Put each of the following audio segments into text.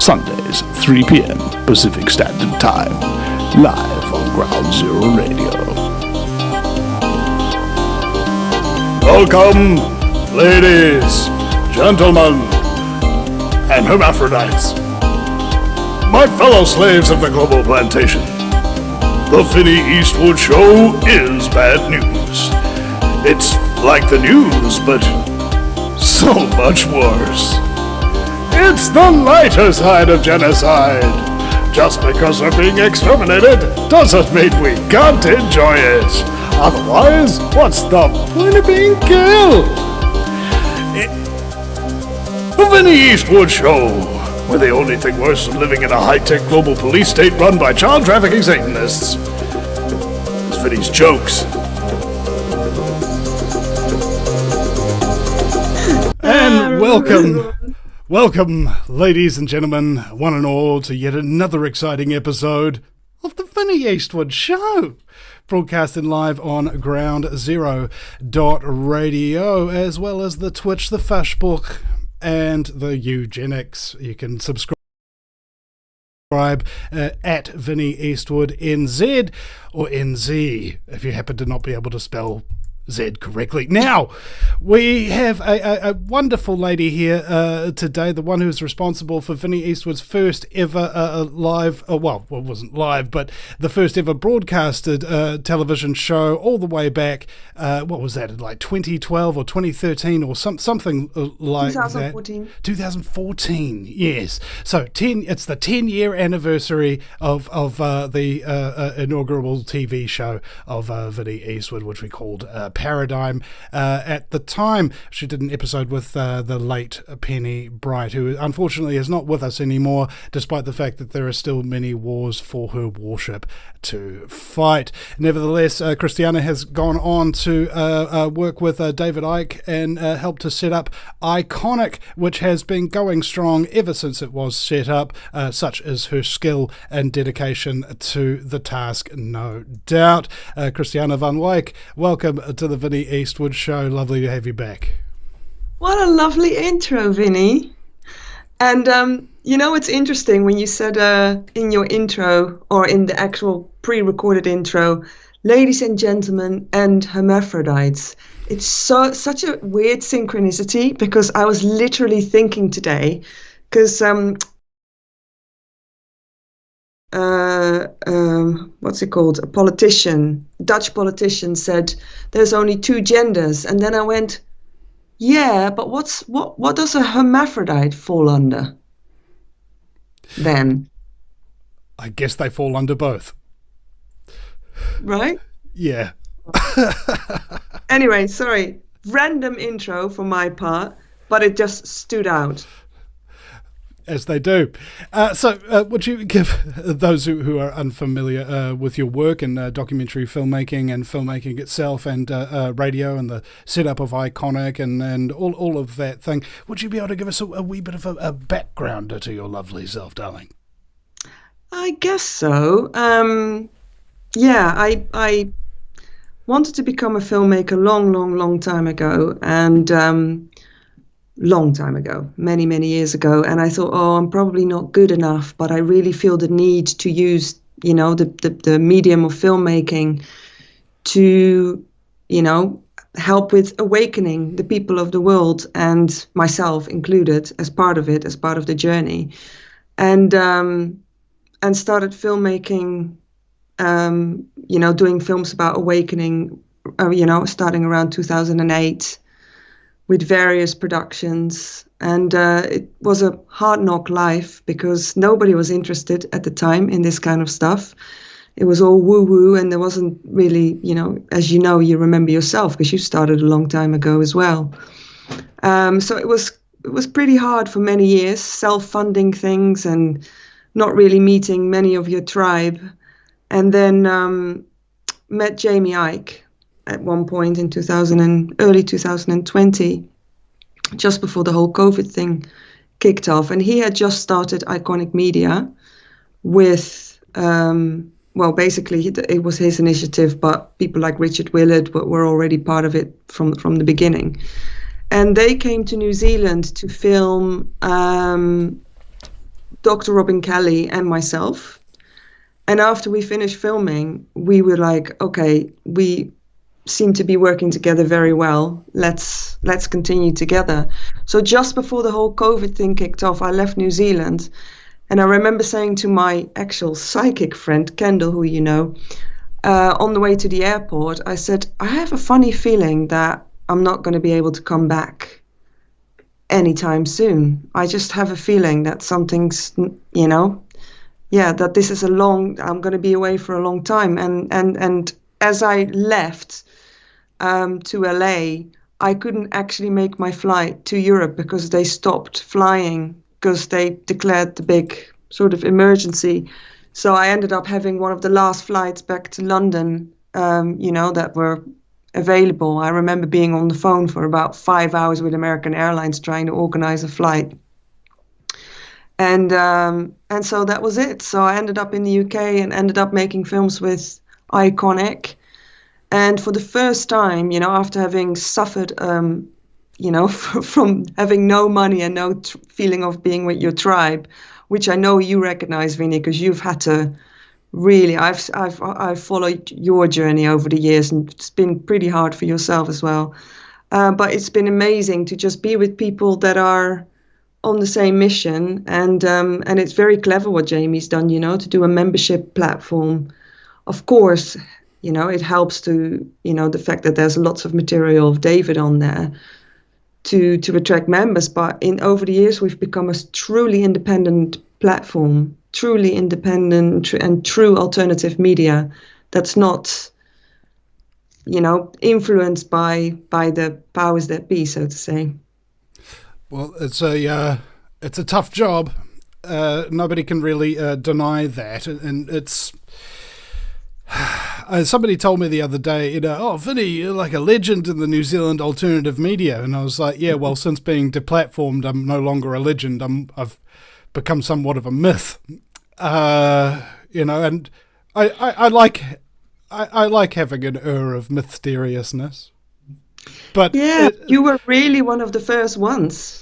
Sundays, 3 p.m. Pacific Standard Time, live on Ground Zero Radio. Welcome, ladies, gentlemen, and hermaphrodites, my fellow slaves of the global plantation. The Vinny Eastwood Show is bad news. It's like the news, but so much worse. It's the lighter side of genocide. Just because we're being exterminated doesn't mean we can't enjoy it. Otherwise, what's the point of being killed? The Vinny Eastwood Show, where the only thing worse than living in a high-tech global police state run by child trafficking Satanists is Vinny's jokes. And welcome, ladies and gentlemen, one and all, to yet another exciting episode of the Vinny Eastwood Show, broadcasting live on Ground Zero Radio, as well as the Twitch, the Facebook, and the Eugenics. You can subscribe at Vinny Eastwood NZ or NZ if you happen to not be able to spell Z correctly. Now, we have a wonderful lady here today, the one who's responsible for Vinny Eastwood's first ever live, well, it wasn't live, but the first ever broadcasted television show all the way back, what was that, like 2012 or 2013 or something like 2014. That? 2014, yes. So it's the 10-year anniversary of the inaugural TV show of Vinny Eastwood, which we called Paradigm. At the time, she did an episode with the late Penny Bright, who unfortunately is not with us anymore, despite the fact that there are still many wars for her worship to fight. Nevertheless, Christianne has gone on to work with David Icke and help to set up Ickeonic, which has been going strong ever since it was set up. Such is her skill and dedication to the task, no doubt. Christianne Van Wijk, welcome to the Vinny Eastwood Show. Lovely to have you back. What a lovely intro, Vinny. And it's interesting when you said in your intro, or in the actual pre-recorded intro, ladies and gentlemen and hermaphrodites. It's such a weird synchronicity, because I was literally thinking today, because what's it called? A Dutch politician said there's only two genders, and then I went, yeah, but what does a hermaphrodite fall under then? I guess they fall under both. Right? Yeah. Anyway, sorry. Random intro for my part, but it just stood out. As they do. So would you give those who are unfamiliar with your work in documentary filmmaking and filmmaking itself and radio and the setup of Ickeonic and all of that thing, would you be able to give us a wee bit of a background to your lovely self, darling? I guess so. I wanted to become a filmmaker long time ago, and long time ago, many years ago, and I thought, I'm probably not good enough, but I really feel the need to use, the medium of filmmaking to, help with awakening the people of the world, and myself included, as part of it, as part of the journey, and started filmmaking, doing films about awakening, starting around 2008. With various productions, and it was a hard knock life, because nobody was interested at the time in this kind of stuff. It was all woo-woo, and there wasn't really, as you remember yourself, because you started a long time ago as well. So it was pretty hard for many years, self-funding things and not really meeting many of your tribe. And then met Jamie Icke at one point in early 2020, just before the whole COVID thing kicked off. And he had just started Ickeonic Media with, basically it was his initiative, but people like Richard Willard were already part of it from the beginning. And they came to New Zealand to film Dr. Robin Kelly and myself. And after we finished filming, we were like, okay, we seem to be working together very well. Let's continue together. So just before the whole COVID thing kicked off, I left New Zealand. And I remember saying to my actual psychic friend, Kendall, who you know, on the way to the airport, I said, I have a funny feeling that I'm not going to be able to come back anytime soon. I just have a feeling that something's, that this is I'm going to be away for a long time. And as I left to LA, I couldn't actually make my flight to Europe because they stopped flying because they declared the big sort of emergency. So I ended up having one of the last flights back to London, that were available. I remember being on the phone for about 5 hours with American Airlines trying to organize a flight. And so that was it. So I ended up in the UK and ended up making films with Ickeonic. And for the first time, after having suffered, from having no money and no feeling of being with your tribe, which I know you recognize, Vinny, because you've had to really, I've followed your journey over the years, and it's been pretty hard for yourself as well. But it's been amazing to just be with people that are on the same mission, and it's very clever what Jamie's done, to do a membership platform. Of course, it helps to, the fact that there's lots of material of David on there to attract members. But over the years, we've become a truly independent platform, truly independent and true alternative media that's not, influenced by the powers that be, so to say. Well, it's a tough job. Nobody can really deny that, and it's. Somebody told me the other day, Vinny, you're like a legend in the New Zealand alternative media, and I was like, yeah, well, since being deplatformed, I'm no longer a legend. I've become somewhat of a myth, and I like having an air of mysteriousness. But yeah, you were really one of the first ones.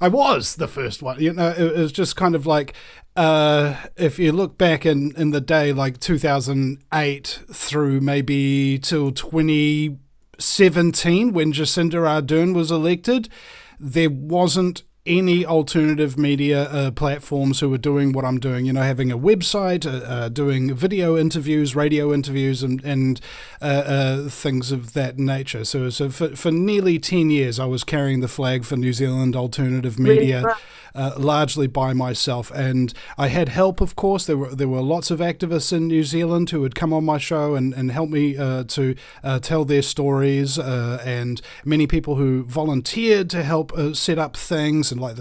I was the first one. It was just kind of like, if you look back in the day, like 2008 through maybe till 2017, when Jacinda Ardern was elected, there wasn't any alternative media platforms who were doing what I'm doing, having a website, doing video interviews, radio interviews, and things of that nature. So for nearly 10 years, I was carrying the flag for New Zealand alternative media. Really? Largely by myself, and I had help, of course. There were lots of activists in New Zealand who would come on my show and help me to tell their stories, and many people who volunteered to help set up things, and like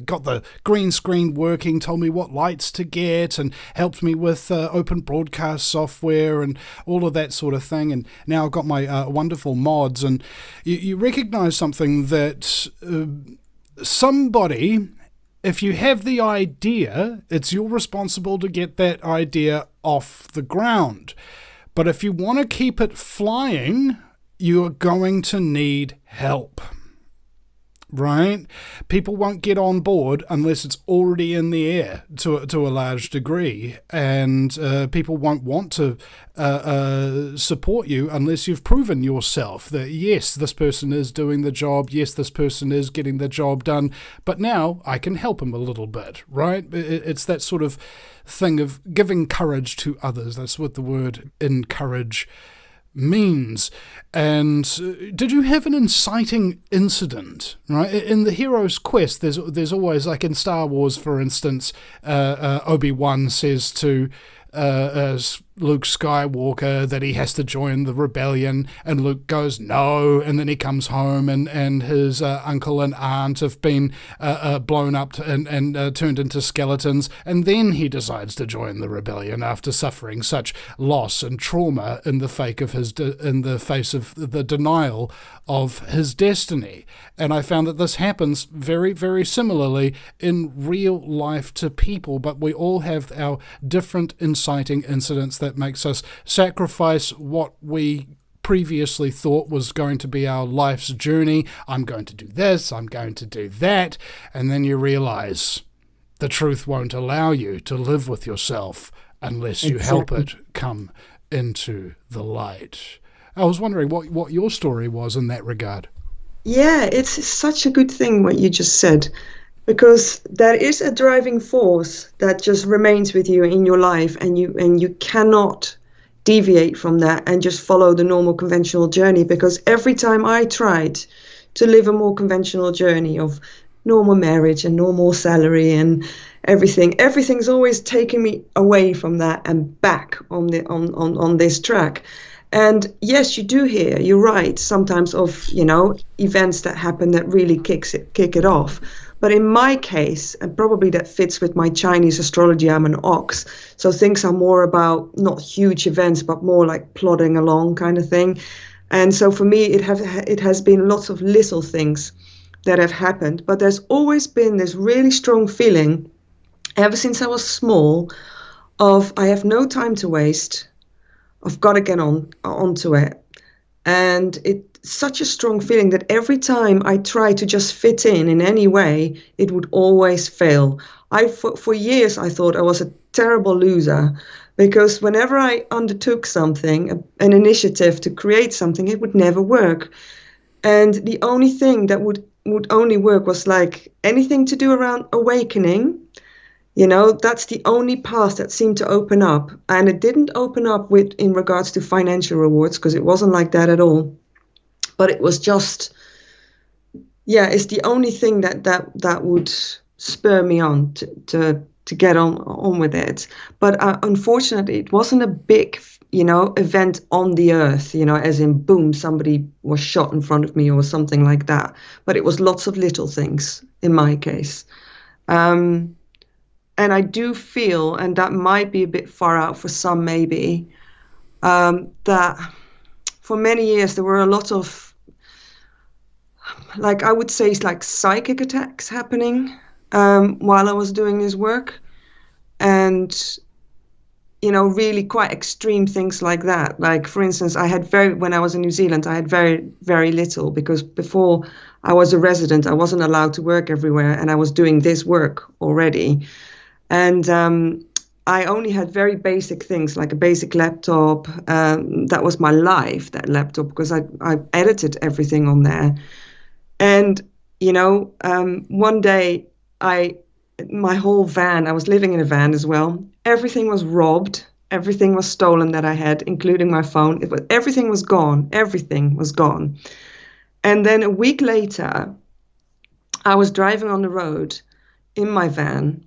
got the green screen working, told me what lights to get, and helped me with open broadcast software and all of that sort of thing. And now I've got my wonderful mods, and you recognize something that somebody. If you have the idea, it's your responsibility to get that idea off the ground. But if you want to keep it flying, you are going to need help. Right? People won't get on board unless it's already in the air to a large degree, and people won't want to support you unless you've proven yourself that yes, this person is doing the job, yes, this person is getting the job done, but now I can help him a little bit, right? It's that sort of thing of giving courage to others. That's what the word encourage means. And did you have an inciting incident, right? In the hero's quest, there's always, like in Star Wars, for instance, Obi-Wan says to Luke Skywalker that he has to join the rebellion, and Luke goes no, and then he comes home and his uncle and aunt have been blown up and turned into skeletons, and then he decides to join the rebellion after suffering such loss and trauma in the face of the denial of his destiny. And I found that this happens very, very similarly in real life to people, but we all have our different inciting incidents that makes us sacrifice what we previously thought was going to be our life's journey. I'm going to do this, I'm going to do that, and then you realize the truth won't allow you to live with yourself unless you help it come into the light. I was wondering what your story was in that regard. Yeah, it's such a good thing what you just said, because there is a driving force that just remains with you in your life, and you cannot deviate from that and just follow the normal conventional journey. Because every time I tried to live a more conventional journey of normal marriage and normal salary and everything's always taking me away from that and back on this track. And yes, you do hear, you're right, sometimes of, events that happen that really kick it off. But in my case, and probably that fits with my Chinese astrology, I'm an ox. So things are more about not huge events, but more like plodding along kind of thing. And so for me, it has been lots of little things that have happened. But there's always been this really strong feeling, ever since I was small, of I have no time to waste. I've got to get onto it. And it's such a strong feeling that every time I try to just fit in any way, it would always fail. For years, I thought I was a terrible loser, because whenever I undertook something, an initiative to create something, it would never work. And the only thing that would only work was like anything to do around awakening. That's the only path that seemed to open up. And it didn't open up in regards to financial rewards, because it wasn't like that at all. But it was just, it's the only thing that would spur me on to get on with it. But unfortunately, it wasn't a big, event on the earth, as in, boom, somebody was shot in front of me or something like that. But it was lots of little things in my case. And I do feel, and that might be a bit far out for some maybe, that for many years there were a lot of, I would say, it's like psychic attacks happening while I was doing this work. And, really quite extreme things like that. Like, for instance, when I was in New Zealand, I had very, very little, because before I was a resident, I wasn't allowed to work everywhere, and I was doing this work already. And I only had very basic things, like a basic laptop. That was my life, that laptop, because I edited everything on there. And, one day my whole van, I was living in a van as well. Everything was robbed. Everything was stolen that I had, including my phone. Everything was gone. Everything was gone. And then a week later, I was driving on the road in my van,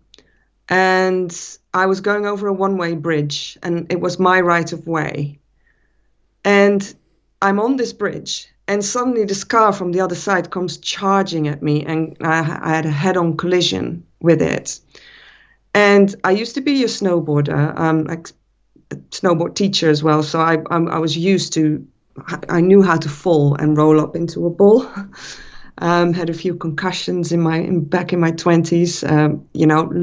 and I was going over a one-way bridge, and it was my right of way. And I'm on this bridge, and suddenly this car from the other side comes charging at me, and I had a head-on collision with it. And I used to be a snowboarder, like a snowboard teacher as well. So I was used to, I knew how to fall and roll up into a ball. Had a few concussions back in my 20s,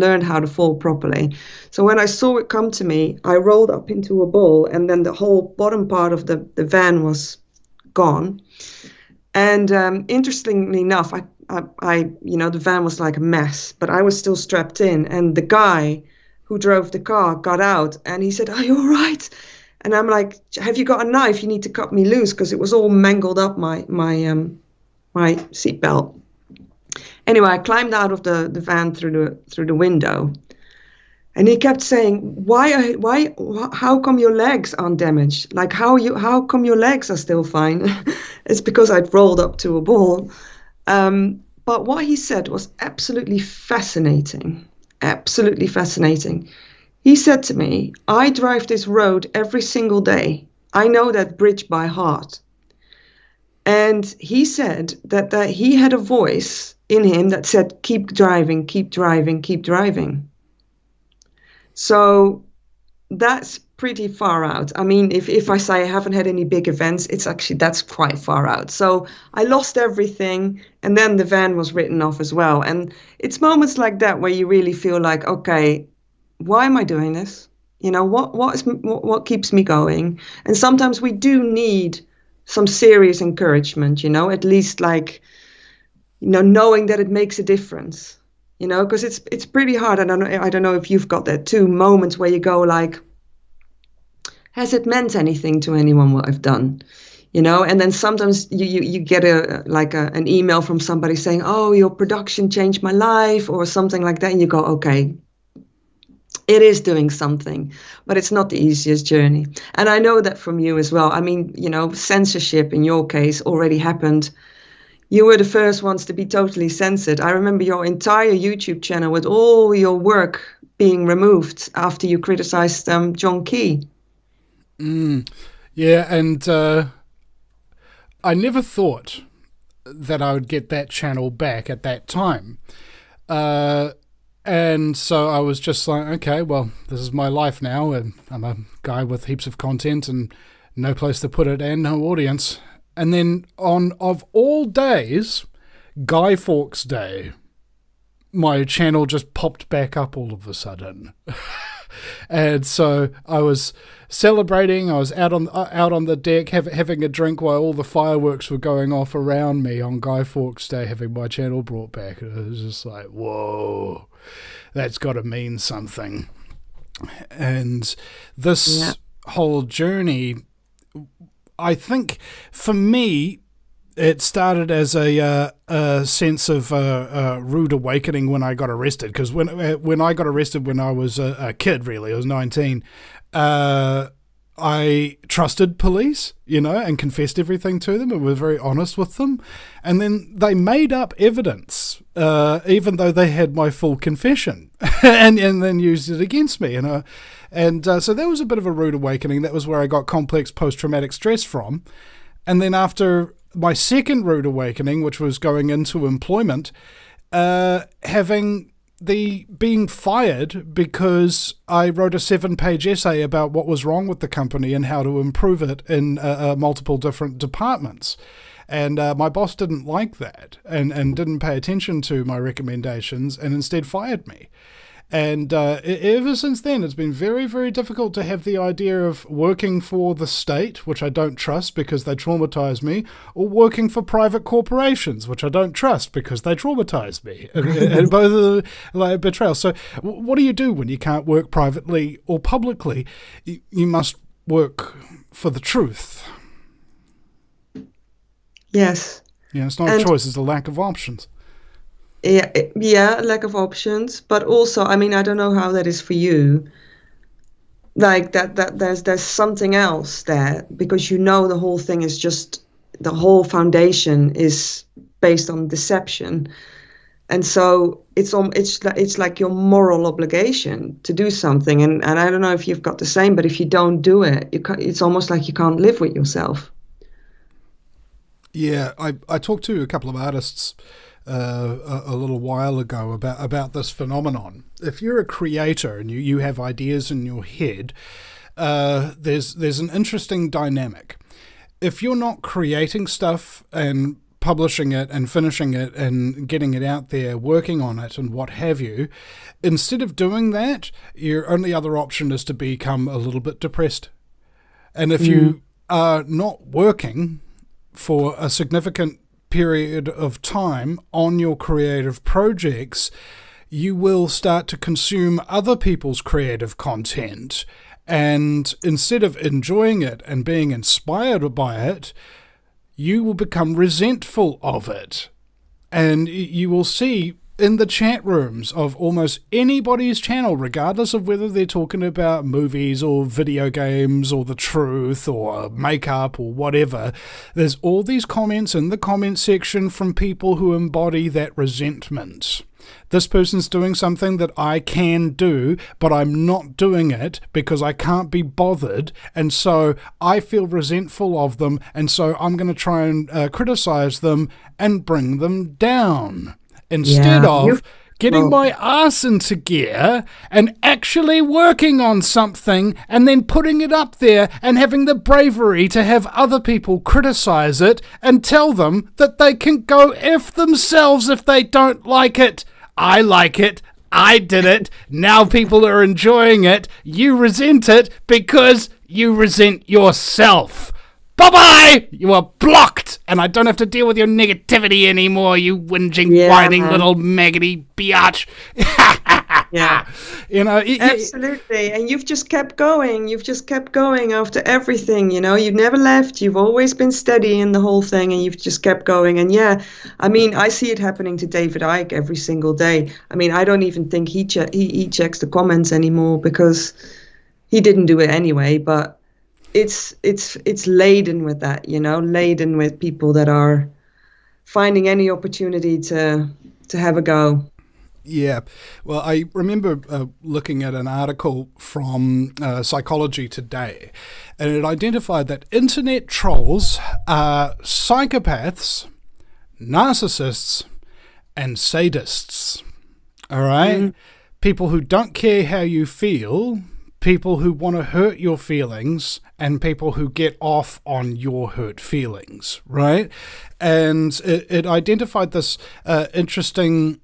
learned how to fall properly. So when I saw it come to me, I rolled up into a ball, and then the whole bottom part of the van was gone. And interestingly enough, the van was like a mess, but I was still strapped in. And the guy who drove the car got out, and he said, "Are you all right?" And I'm like, "Have you got a knife? You need to cut me loose," because it was all mangled up my seatbelt. Anyway, I climbed out of the van through the window, and he kept saying, how come your legs aren't damaged? Like, how come your legs are still fine? It's because I'd rolled up to a ball. But what he said was absolutely fascinating. Absolutely fascinating. He said to me, "I drive this road every single day. I know that bridge by heart." And he said that he had a voice in him that said, "Keep driving, keep driving, keep driving." So that's pretty far out. I mean, if I say I haven't had any big events, that's quite far out. So I lost everything, and then the van was written off as well. And it's moments like that where you really feel like, okay, why am I doing this? What keeps me going? And sometimes we do need some serious encouragement, at least knowing that it makes a difference. because it's pretty hard. I don't know if you've got that too, moments where you go like, has it meant anything to anyone what I've done? And then sometimes you get an email from somebody saying, oh, your production changed my life or something like that. And you go, okay, it is doing something, but it's not the easiest journey. And I know that from you as well. I mean, censorship in your case already happened. You were the first ones to be totally censored. I remember your entire YouTube channel with all your work being removed after you criticized John Key. Yeah, and I never thought that I would get that channel back at that time. And so I was just like, okay, well, this is my life now, and I'm a guy with heaps of content and no place to put it and no audience. And then of all days, Guy Fawkes Day, my channel just popped back up all of a sudden. And so I was celebrating. I was out on the deck having a drink while all the fireworks were going off around me on Guy Fawkes Day, having my channel brought back. And it was just like, whoa, that's got to mean something. And this whole journey, I think for me, it started as a sense of rude awakening when I got arrested. Because when I got arrested when I was a kid, really, I was 19, I trusted police, and confessed everything to them and was very honest with them. And then they made up evidence, even though they had my full confession, and then used it against me. So that was a bit of a rude awakening. That was where I got complex post-traumatic stress from. And then after my second rude awakening, which was going into employment, being fired because I wrote a 7-page essay about what was wrong with the company and how to improve it in multiple different departments. And my boss didn't like that and didn't pay attention to my recommendations and instead fired me. And ever since then, it's been very, very difficult to have the idea of working for the state, which I don't trust because they traumatize me, or working for private corporations, which I don't trust because they traumatize me. And both of them like betrayal. So what do you do when you can't work privately or publicly? You must work for the truth. Yes. Yeah, it's not a choice, it's a lack of options. Yeah, lack of options, but also, I mean, I don't know how that is for you. Like that there's something else there, because the whole thing is just, the whole foundation is based on deception, and so it's like your moral obligation to do something, and I don't know if you've got the same, but if you don't do it, it's almost like you can't live with yourself. Yeah, I talked to a couple of artists a little while ago about this phenomenon. If you're a creator and you have ideas in your head, there's an interesting dynamic. If you're not creating stuff and publishing it and finishing it and getting it out there, working on it and what have you, instead of doing that, your only other option is to become a little bit depressed. And if you are not working for a significant period of time on your creative projects, you will start to consume other people's creative content. And instead of enjoying it and being inspired by it, you will become resentful of it. And you will see in the chat rooms of almost anybody's channel, regardless of whether they're talking about movies or video games or the truth or makeup or whatever, there's all these comments in the comment section from people who embody that resentment. This person's doing something that I can do, but I'm not doing it because I can't be bothered, and so I feel resentful of them, and so I'm going to try and criticize them and bring them down. Instead of getting my ass into gear and actually working on something and then putting it up there and having the bravery to have other people criticize it and tell them that they can go F themselves if they don't like it. I like it. I did it. Now people are enjoying it. You resent it because you resent yourself. bye-bye, you are blocked, and I don't have to deal with your negativity anymore, you whinging, whining little maggoty biatch. Yeah. You know, absolutely. And you've just kept going. You've just kept going after everything, you know. You've never left. You've always been steady in the whole thing, and you've just kept going. And yeah, I mean, I see it happening to David Icke every single day. I mean, I don't even think he checks the comments anymore, because he didn't do it anyway. But it's laden with that, you know, laden with people that are finding any opportunity to have a go. Yeah, well, I remember looking at an article from Psychology Today, and it identified that internet trolls are psychopaths, narcissists, and sadists. All right? People who don't care how you feel, people who want to hurt your feelings, and people who get off on your hurt feelings, right? And it identified this interesting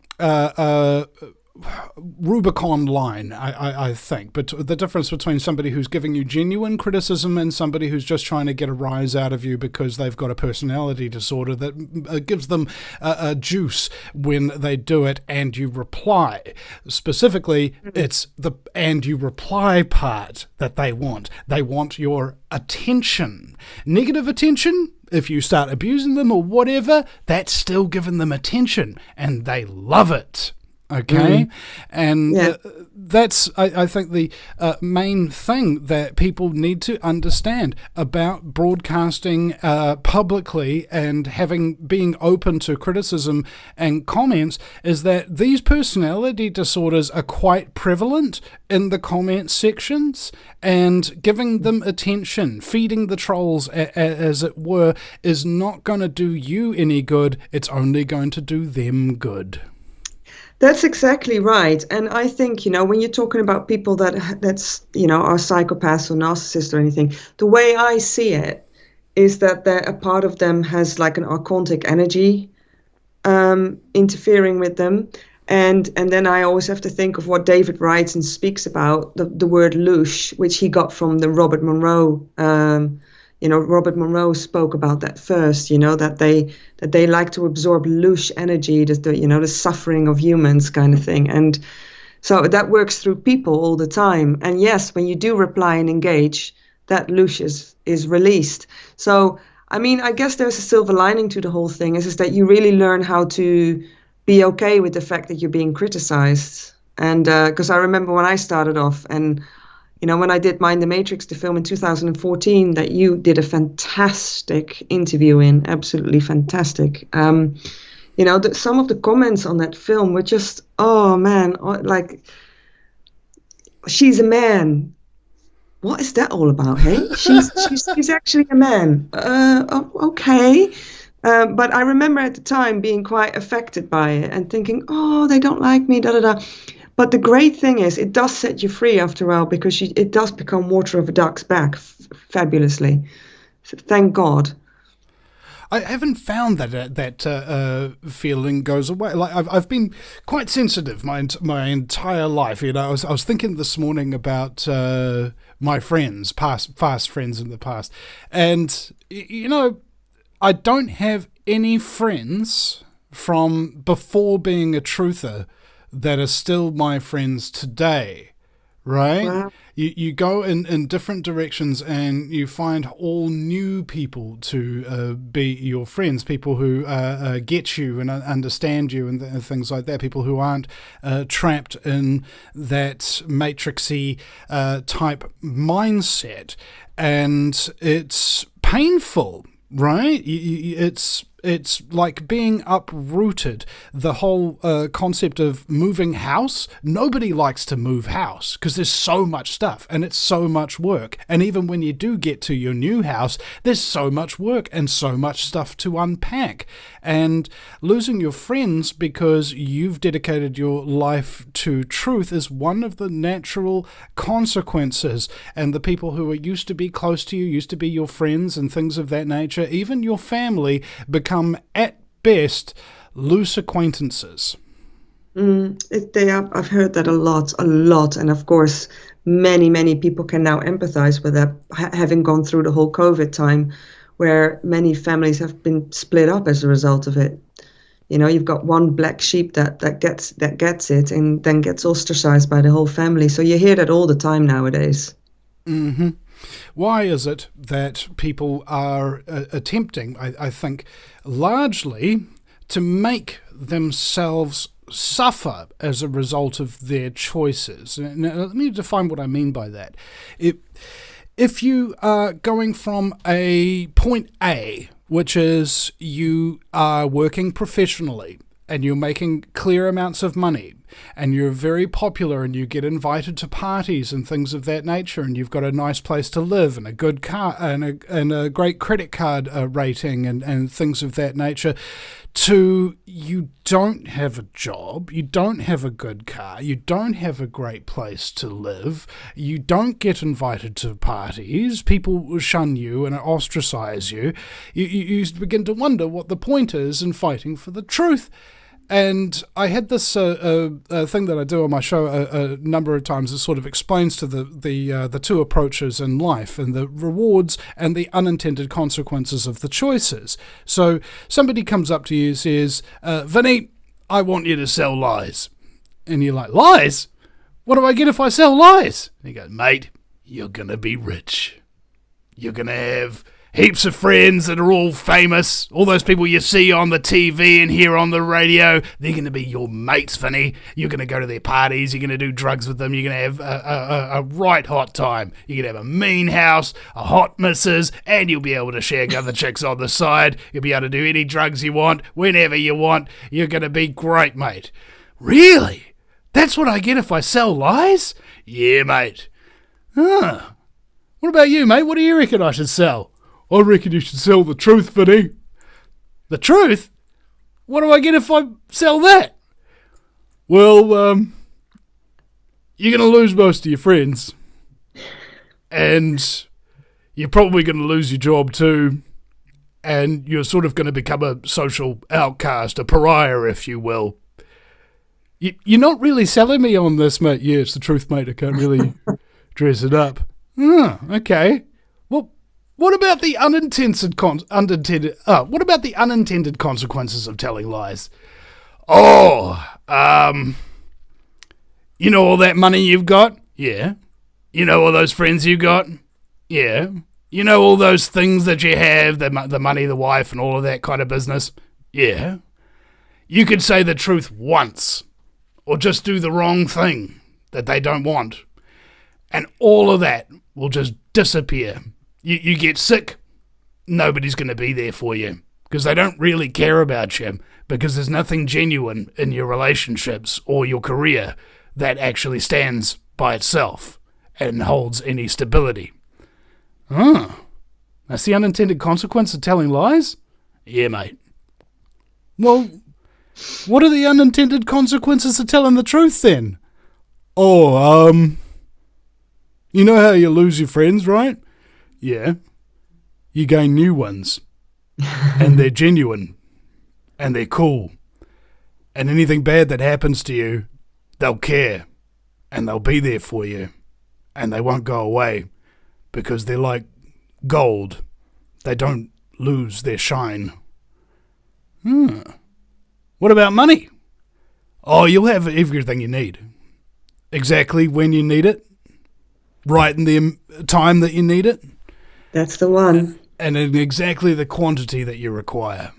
Rubicon line, I think, but the difference between somebody who's giving you genuine criticism and somebody who's just trying to get a rise out of you because they've got a personality disorder that gives them a juice when they do it, and you reply. Specifically, it's the and you reply part that they want. They want your attention. Negative attention, if you start abusing them or whatever, that's still giving them attention, and they love it. Okay? And that's, I think, the main thing that people need to understand about broadcasting publicly and being open to criticism and comments is that these personality disorders are quite prevalent in the comment sections, and giving them attention, feeding the trolls, as it were, is not going to do you any good. It's only going to do them good. That's exactly right. And I think, you know, when you're talking about people that's, you know, are psychopaths or narcissists or anything, the way I see it is that a part of them has like an archontic energy interfering with them. And then I always have to think of what David writes and speaks about, the word louche, which he got from the Robert Monroe. You know, Robert Monroe spoke about that first, you know, that they like to absorb louche energy, the suffering of humans kind of thing. And so that works through people all the time. And yes, when you do reply and engage, that louche is released. So, I mean, I guess there's a silver lining to the whole thing, is that you really learn how to be okay with the fact that you're being criticized. And because I remember when I started off, and you know, when I did Mind the Matrix, the film in 2014, that you did a fantastic interview in, absolutely fantastic. You know, some of the comments on that film were just, oh man, like, she's a man. What is that all about, hey? She's actually a man. Okay. But I remember at the time being quite affected by it and thinking, oh, they don't like me, da-da-da. But the great thing is, it does set you free after a while, because it does become water off a duck's back fabulously. So thank God. I haven't found that feeling goes away. Like I've been quite sensitive my entire life. You know, I was thinking this morning about my friends, fast friends in the past, and you know, I don't have any friends from before being a truther that are still my friends today, right? Wow. You go in different directions, and you find all new people to be your friends, people who get you and understand you and things like that, people who aren't trapped in that matrixy type mindset. And it's painful, right? It's like being uprooted. The whole concept of moving house, nobody likes to move house because there's so much stuff and it's so much work. And even when you do get to your new house, there's so much work and so much stuff to unpack. And losing your friends because you've dedicated your life to truth is one of the natural consequences. And the people who used to be close to you, used to be your friends and things of that nature, even your family, become at best loose acquaintances. I've heard that a lot, and of course many people can now empathize with that, having gone through the whole COVID time, where many families have been split up as a result of it. You know, you've got one black sheep that gets it and then gets ostracized by the whole family. So you hear that all the time nowadays. Mm-hmm. Why is it that people are attempting, I think, largely to make themselves suffer as a result of their choices? Now, let me define what I mean by that. If you are going from a point A, which is you are working professionally and you're making clear amounts of money and you're very popular and you get invited to parties and things of that nature and you've got a nice place to live and a good car and a great credit card rating and things of that nature, to you don't have a job, you don't have a good car, you don't have a great place to live, you don't get invited to parties, people shun you and ostracize you, you begin to wonder what the point is in fighting for the truth. And I had this thing that I do on my show a number of times that sort of explains to the two approaches in life and the rewards and the unintended consequences of the choices. So somebody comes up to you and says, Vinny, I want you to sell lies. And you're like, lies? What do I get if I sell lies? And he goes, mate, you're going to be rich. You're going to have heaps of friends that are all famous. All those people you see on the TV and hear on the radio, they're going to be your mates, Vinny. You're going to go to their parties. You're going to do drugs with them. You're going to have a right hot time. You're going to have a mean house, a hot missus, and you'll be able to shag other chicks on the side. You'll be able to do any drugs you want, whenever you want. You're going to be great, mate. Really? That's what I get if I sell lies? Yeah, mate. Huh. What about you, mate? What do you reckon I should sell? I reckon you should sell the truth, Vinny. The truth? What do I get if I sell that? Well, you're going to lose most of your friends. And you're probably going to lose your job too. And you're sort of going to become a social outcast, a pariah, if you will. You're not really selling me on this, mate. Yeah, it's the truth, mate. I can't really dress it up. Okay. Well, what about the unintended consequences of telling lies? Oh, you know all that money you've got? Yeah. You know all those friends you got? Yeah. You know all those things that you have, the money, the wife, and all of that kind of business? Yeah. You could say the truth once, or just do the wrong thing that they don't want, and all of that will just disappear. You get sick, nobody's going to be there for you because they don't really care about you, because there's nothing genuine in your relationships or your career that actually stands by itself and holds any stability. That's the unintended consequence of telling lies? Yeah, mate. Well, what are the unintended consequences of telling the truth then? Oh, you know how you lose your friends, right? Yeah. You gain new ones. And they're genuine. And they're cool. And anything bad that happens to you, they'll care. And they'll be there for you. And they won't go away. Because they're like gold. They don't lose their shine. What about money? Oh, you'll have everything you need. Exactly when you need it. Right in the time that you need it. That's the one. And in exactly the quantity that you require.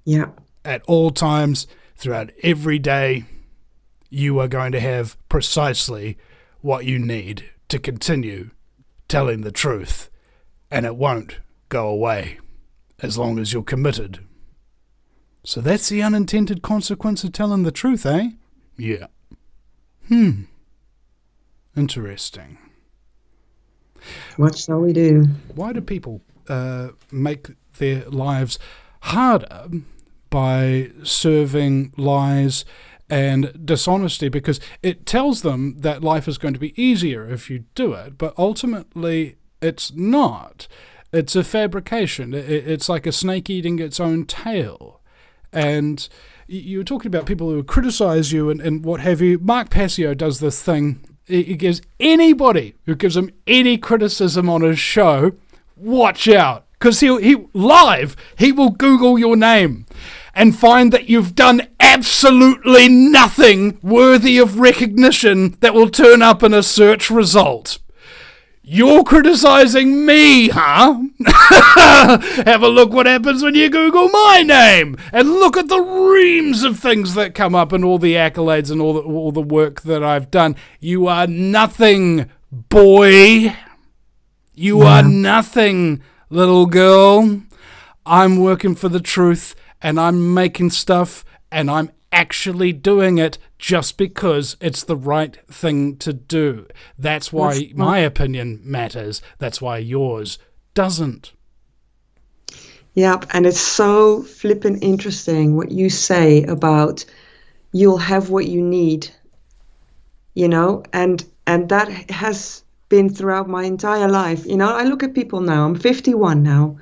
Yeah. At all times, throughout every day, you are going to have precisely what you need to continue telling the truth. And it won't go away as long as you're committed. So that's the unintended consequence of telling the truth, eh? Yeah. Interesting. What shall we do? Why do people make their lives harder by serving lies and dishonesty? Because it tells them that life is going to be easier if you do it, but ultimately it's not. It's a fabrication. It's like a snake eating its own tail. And you were talking about people who criticize you and what have you. Mark Passio does this thing. He gives anybody who gives him any criticism on his show, watch out, because he will Google your name and find that you've done absolutely nothing worthy of recognition that will turn up in a search result. You're criticizing me, huh? Have a look what happens when you Google my name, and look at the reams of things that come up and all the accolades and all the work that I've done. You are nothing, boy. You are nothing, little girl. I'm working for the truth, and I'm making stuff, and I'm actually doing it just because it's the right thing to do. That's why my opinion matters. That's why yours doesn't. Yep, and it's so flippin' interesting what you say about you'll have what you need, and that has been throughout my entire life. I look at people now, I'm 51 now,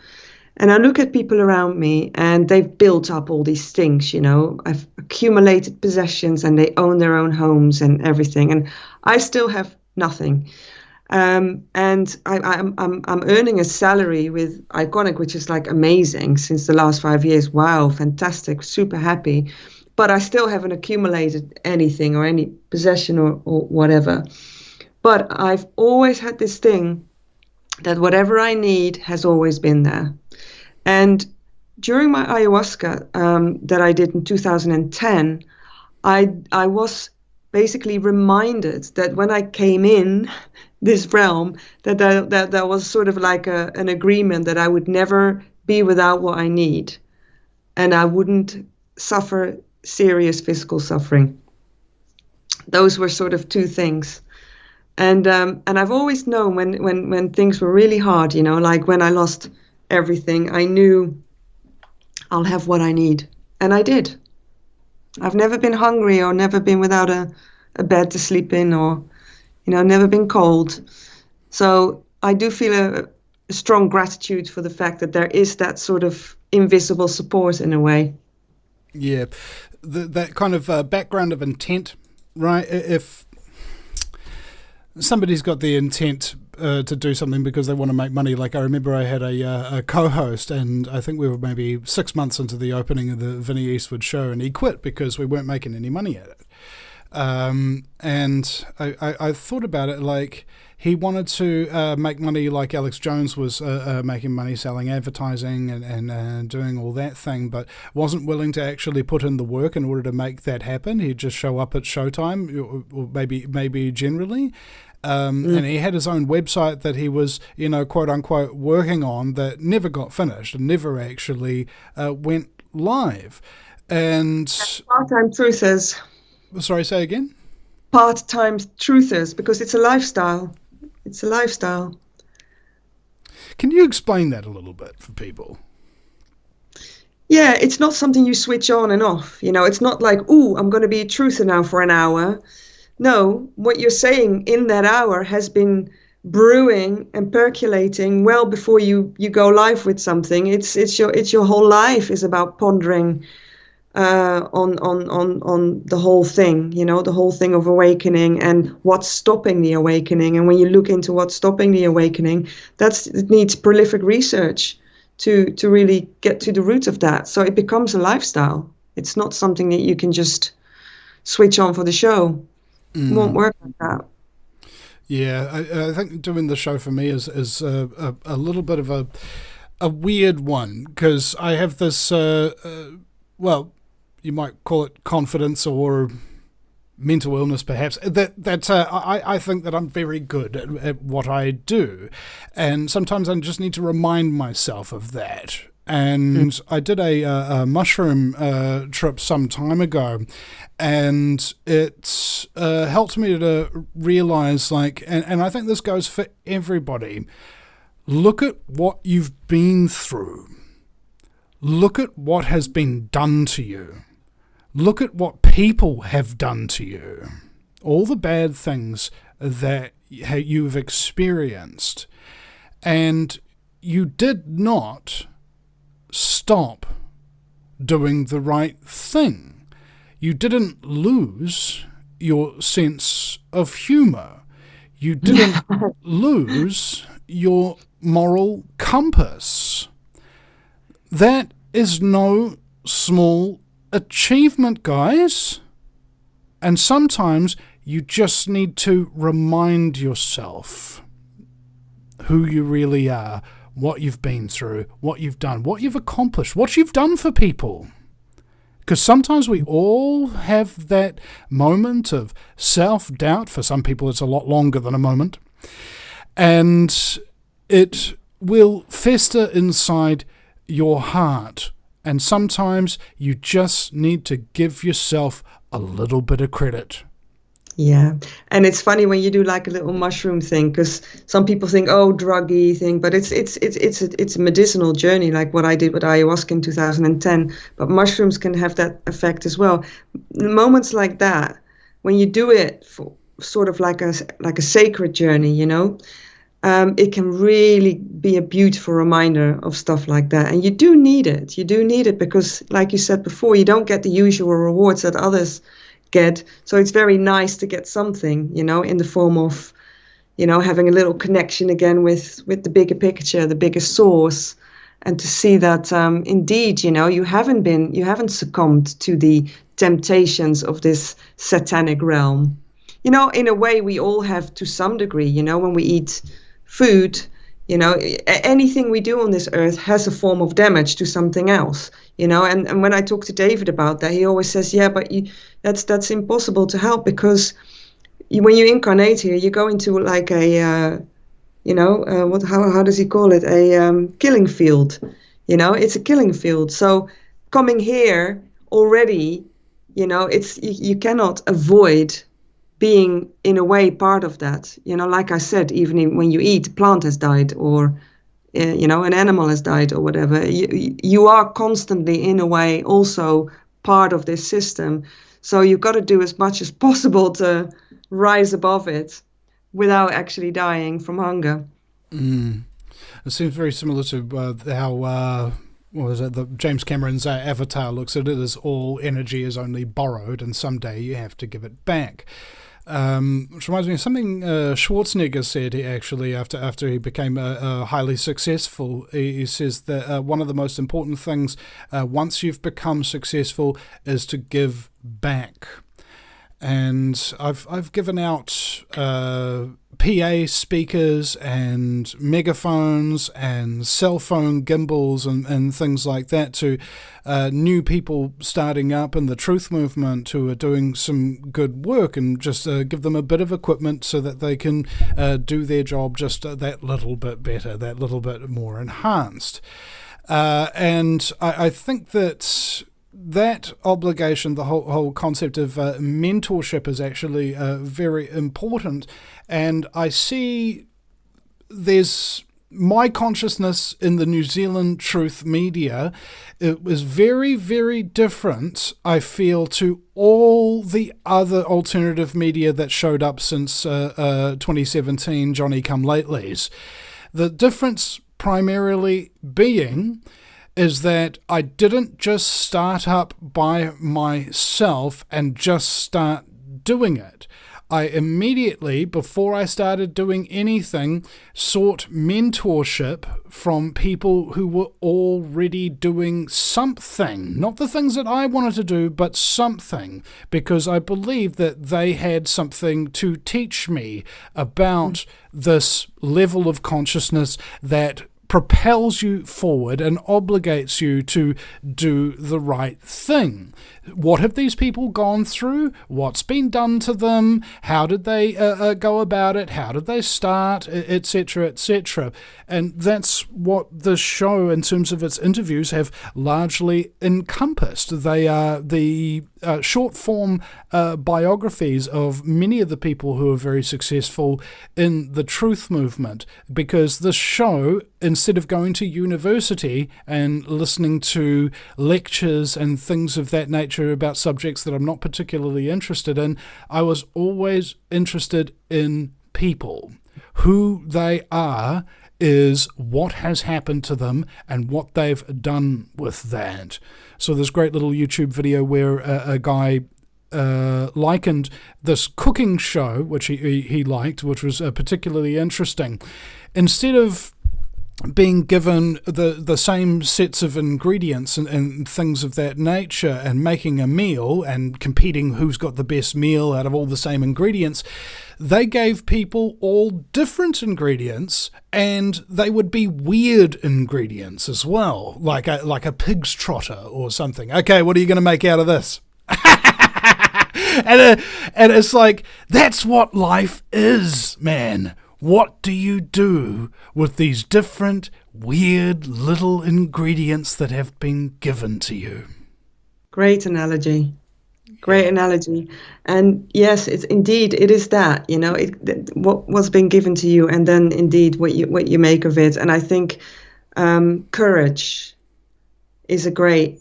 and I look at people around me and they've built up all these things, I've accumulated possessions and they own their own homes and everything. And I still have nothing. And I'm earning a salary with Ickeonic, which is like amazing since the last 5 years. Wow, fantastic, super happy. But I still haven't accumulated anything or any possession or whatever. But I've always had this thing that whatever I need has always been there. And during my ayahuasca that I did in 2010, I was basically reminded that when I came in this realm, that was sort of like an agreement that I would never be without what I need, and I wouldn't suffer serious physical suffering. Those were sort of two things. And I've always known when things were really hard, like when I lost everything, I knew I'll have what I need. And I did. I've never been hungry or never been without a bed to sleep in or, never been cold. So I do feel a strong gratitude for the fact that there is that sort of invisible support in a way. Yeah, that kind of background of intent, right? If somebody's got the intent to do something because they want to make money. Like I remember I had a co-host, and I think we were maybe 6 months into the opening of the Vinny Eastwood show, and he quit because we weren't making any money at it. And I thought about it like he wanted to make money like Alex Jones was making money selling advertising and doing all that thing, but wasn't willing to actually put in the work in order to make that happen. He'd just show up at showtime, or maybe generally. And he had his own website that he was, quote unquote, working on that never got finished and never actually went live. And part-time truthers. Sorry, say again? Part-time truthers, because it's a lifestyle. It's a lifestyle. Can you explain that a little bit for people? Yeah, it's not something you switch on and off. It's not like, I'm going to be a truther now for an hour. No, what you're saying in that hour has been brewing and percolating well before you go live with something. It's your whole life is about pondering on the whole thing, the whole thing of awakening and what's stopping the awakening. And when you look into what's stopping the awakening, it needs prolific research to really get to the root of that. So it becomes a lifestyle. It's not something that you can just switch on for the show. It won't work like that. Yeah, I think doing the show for me is a little bit of a weird one, because I have this, well, you might call it confidence or mental illness perhaps, that I think that I'm very good at what I do. And sometimes I just need to remind myself of that. And I did a mushroom trip some time ago, and it helped me to realize, and I think this goes for everybody, look at what you've been through. Look at what has been done to you. Look at what people have done to you. All the bad things that you've experienced. And you did not stop doing the right thing. You didn't lose your sense of humor. You didn't lose your moral compass. That is no small achievement, guys. And sometimes you just need to remind yourself who you really are, what you've been through, what you've done, what you've accomplished, what you've done for people. Because sometimes we all have that moment of self-doubt. For some people, it's a lot longer than a moment. And it will fester inside your heart. And sometimes you just need to give yourself a little bit of credit. Yeah. And it's funny when you do like a little mushroom thing, because some people think, oh, druggy thing, but it's a medicinal journey, like what I did with ayahuasca in 2010. But mushrooms can have that effect as well. Moments like that, when you do it for sort of like a sacred journey, you know, it can really be a beautiful reminder of stuff like that. And you do need it. You do need it because, like you said before, you don't get the usual rewards that others get. So it's very nice to get something, you know, in the form of, you know, having a little connection again with the bigger picture, the bigger source, and to see that indeed, you know, you haven't succumbed to the temptations of this satanic realm. You know, in a way, we all have to some degree, you know, when we eat food, you know, anything we do on this earth has a form of damage to something else, you know. And when I talk to David about that, he always says, yeah, but that's impossible to help, because when you incarnate here, you go into like a, you know, how does he call it? A killing field, you know, it's a killing field. So coming here already, you know, you cannot avoid being in a way part of that, you know. Like I said, even when you eat, a plant has died, or you know, an animal has died, or whatever. You are constantly in a way also part of this system. So you've got to do as much as possible to rise above it without actually dying from hunger. It seems very similar to how what was it? The James Cameron's Avatar looks at it as all energy is only borrowed, and someday you have to give it back. Which reminds me of something Schwarzenegger said actually after he became highly successful. He says that one of the most important things once you've become successful is to give back. And I've given out PA speakers and megaphones and cell phone gimbals and things like that to new people starting up in the truth movement who are doing some good work, and just give them a bit of equipment so that they can do their job just that little bit better, that little bit more enhanced. And I think that obligation, the whole concept of mentorship, is actually very important. And I see there's my consciousness in the New Zealand truth media. It was very, very different, I feel, to all the other alternative media that showed up since 2017, Johnny Come Latelys. The difference primarily being is that I didn't just start up by myself and just start doing it. I immediately, before I started doing anything, sought mentorship from people who were already doing something. Not the things that I wanted to do, but something, because I believed that they had something to teach me about this level of consciousness that propels you forward and obligates you to do the right thing. What have these people gone through? What's been done to them? How did they go about it? How did they start? Etc., etc. And that's what the show, in terms of its interviews, have largely encompassed. They are the short-form biographies of many of the people who are very successful in the truth movement, because this show, instead of going to university and listening to lectures and things of that nature about subjects that I'm not particularly interested in, I was always interested in people. Who they are is what has happened to them and what they've done with that. So this great little YouTube video where a guy likened this cooking show, which he liked, which was particularly interesting. Instead of being given the same sets of ingredients and things of that nature, and making a meal and competing who's got the best meal out of all the same ingredients, they gave people all different ingredients, and they would be weird ingredients as well, like a pig's trotter or something. Okay, what are you going to make out of this? And it's like, that's what life is, man. What do you do with these different, weird little ingredients that have been given to you? Great analogy. Great analogy. And yes, it is that, what was being given to you, and then indeed what you make of it. And I think courage is a great,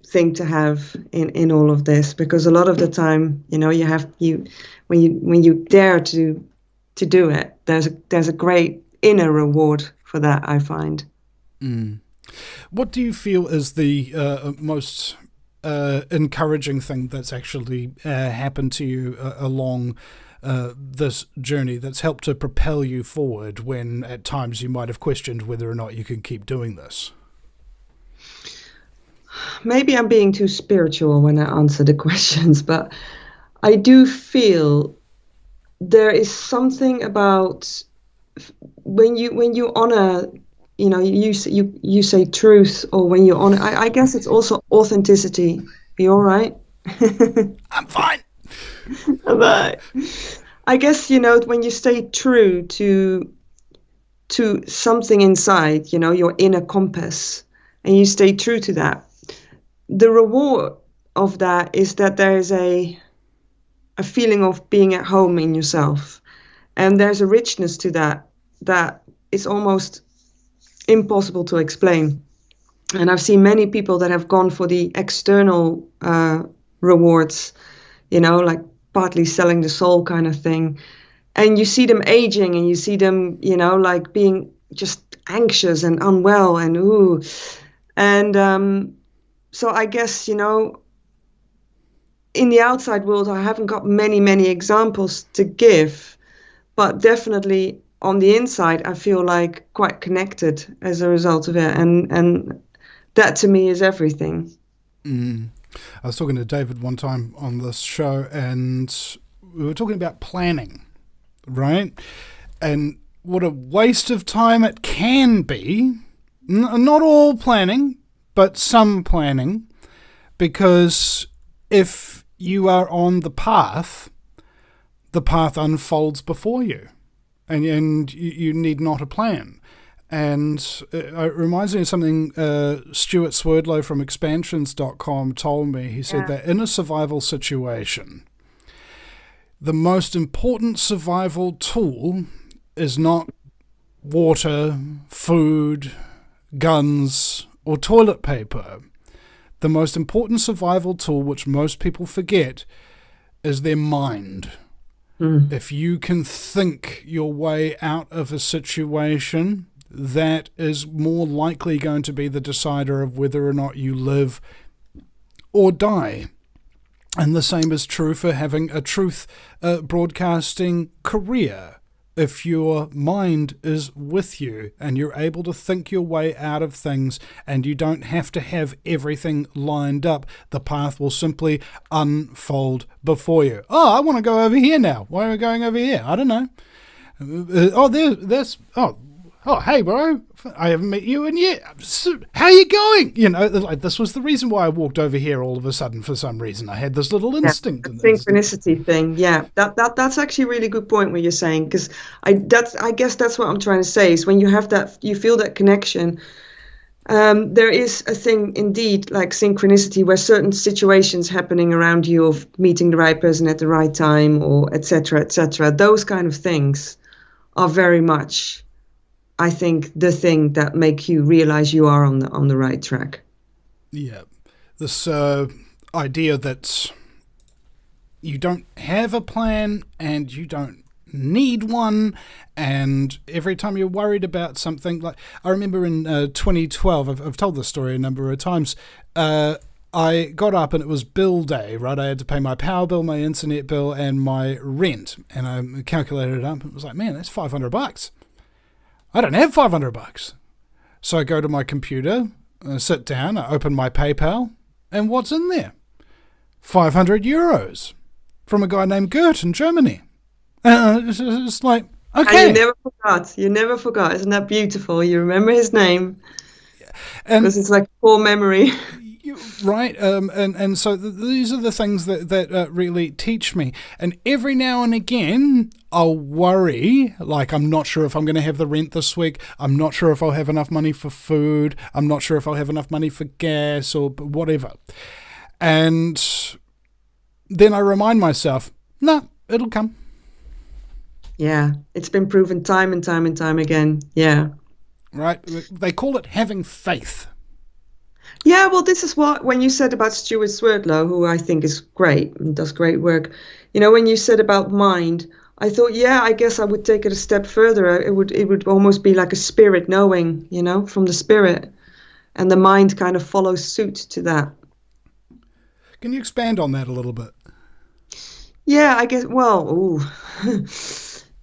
thing to have in all of this, because a lot of the time, when you dare to do it, there's a great inner reward for that, I find. What do you feel is the most encouraging thing that's actually happened to you along this journey, that's helped to propel you forward when at times you might have questioned whether or not you can keep doing this? Maybe I'm being too spiritual when I answer the questions, but I do feel there is something about when you honor, you say truth, or when you honor, I guess it's also authenticity. Are you all right? I'm fine. But I guess, when you stay true to something inside, your inner compass, and you stay true to that, the reward of that is that there is a feeling of being at home in yourself. And there's a richness to that is almost impossible to explain. And I've seen many people that have gone for the external rewards, like partly selling the soul kind of thing. And you see them aging, and you see them, like being just anxious and unwell and ooh. And so I guess, in the outside world, I haven't got many examples to give, but definitely on the inside, I feel like quite connected as a result of it. And that to me is everything. I was talking to David one time on this show, and we were talking about planning, right? And what a waste of time it can be. Not all planning, but some planning, because if you are on the path unfolds before you, and you need not a plan. And it reminds me of something Stuart Swerdlow from expansions.com told me. He said that in a survival situation, the most important survival tool is not water, food, guns, or toilet paper. The most important survival tool, which most people forget, is their mind. If you can think your way out of a situation, that is more likely going to be the decider of whether or not you live or die. And the same is true for having a truth broadcasting career. If your mind is with you and you're able to think your way out of things, and you don't have to have everything lined up, the path will simply unfold before you. Oh, I want to go over here now. Why are we going over here? I don't know. Oh, hey, bro, I haven't met you in yet. How you going? Like, this was the reason why I walked over here all of a sudden for some reason. I had this little instinct. The synchronicity thing, yeah. That's actually a really good point what you're saying, because I guess that's what I'm trying to say, is when you have that, you feel that connection. There is a thing, indeed, like synchronicity, where certain situations happening around you, of meeting the right person at the right time, or et cetera, those kind of things are very much, I think, the thing that make you realize you are on the right track. Yeah. This idea that you don't have a plan and you don't need one, and every time you're worried about something, like I remember in 2012, I've told this story a number of times, I got up and it was bill day, right? I had to pay my power bill, my internet bill, and my rent, and I calculated it up, and it was like, man, that's $500. I don't have $500. So I go to my computer, sit down, I open my PayPal, and what's in there? 500 euros from a guy named Gert in Germany. It's like, okay. And you never forgot. You never forgot. Isn't that beautiful? You remember his name. Because it's like core memory. Right. And so these are the things that really teach me. And every now and again, I'll worry, like I'm not sure if I'm going to have the rent this week. I'm not sure if I'll have enough money for food. I'm not sure if I'll have enough money for gas or whatever. And then I remind myself, no, it'll come. Yeah, it's been proven time and time and time again. Yeah. Right. They call it having faith. Yeah, well, this is what, when you said about Stuart Swerdlow, who I think is great and does great work, when you said about mind, I thought, yeah, I guess I would take it a step further. It would almost be like a spirit knowing, from the spirit, and the mind kind of follows suit to that. Can you expand on that a little bit? Yeah, I guess,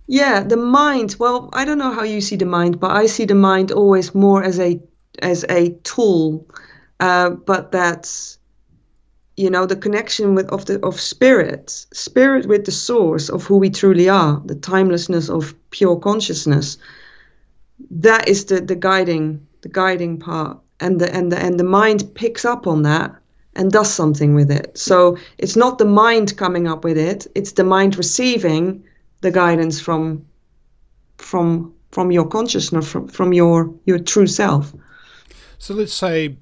yeah, the mind, well, I don't know how you see the mind, but I see the mind always more as a tool. But that's, the connection of spirit with the source of who we truly are, the timelessness of pure consciousness. That is the guiding part, and the mind picks up on that and does something with it. So it's not the mind coming up with it; it's the mind receiving the guidance from your consciousness, from your true self. So let's say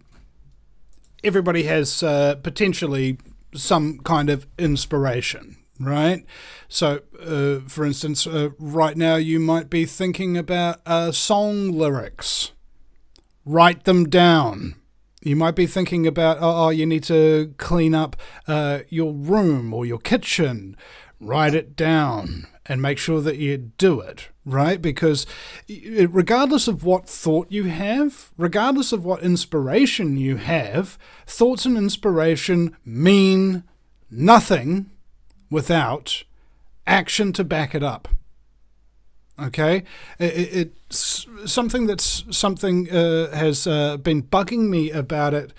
everybody has potentially some kind of inspiration, right? So, for instance, right now you might be thinking about song lyrics. Write them down. You might be thinking about, you need to clean up your room or your kitchen. Write it down and make sure that you do it, right? Because regardless of what thought you have, regardless of what inspiration you have, thoughts and inspiration mean nothing without action to back it up. Okay? It's something has been bugging me about it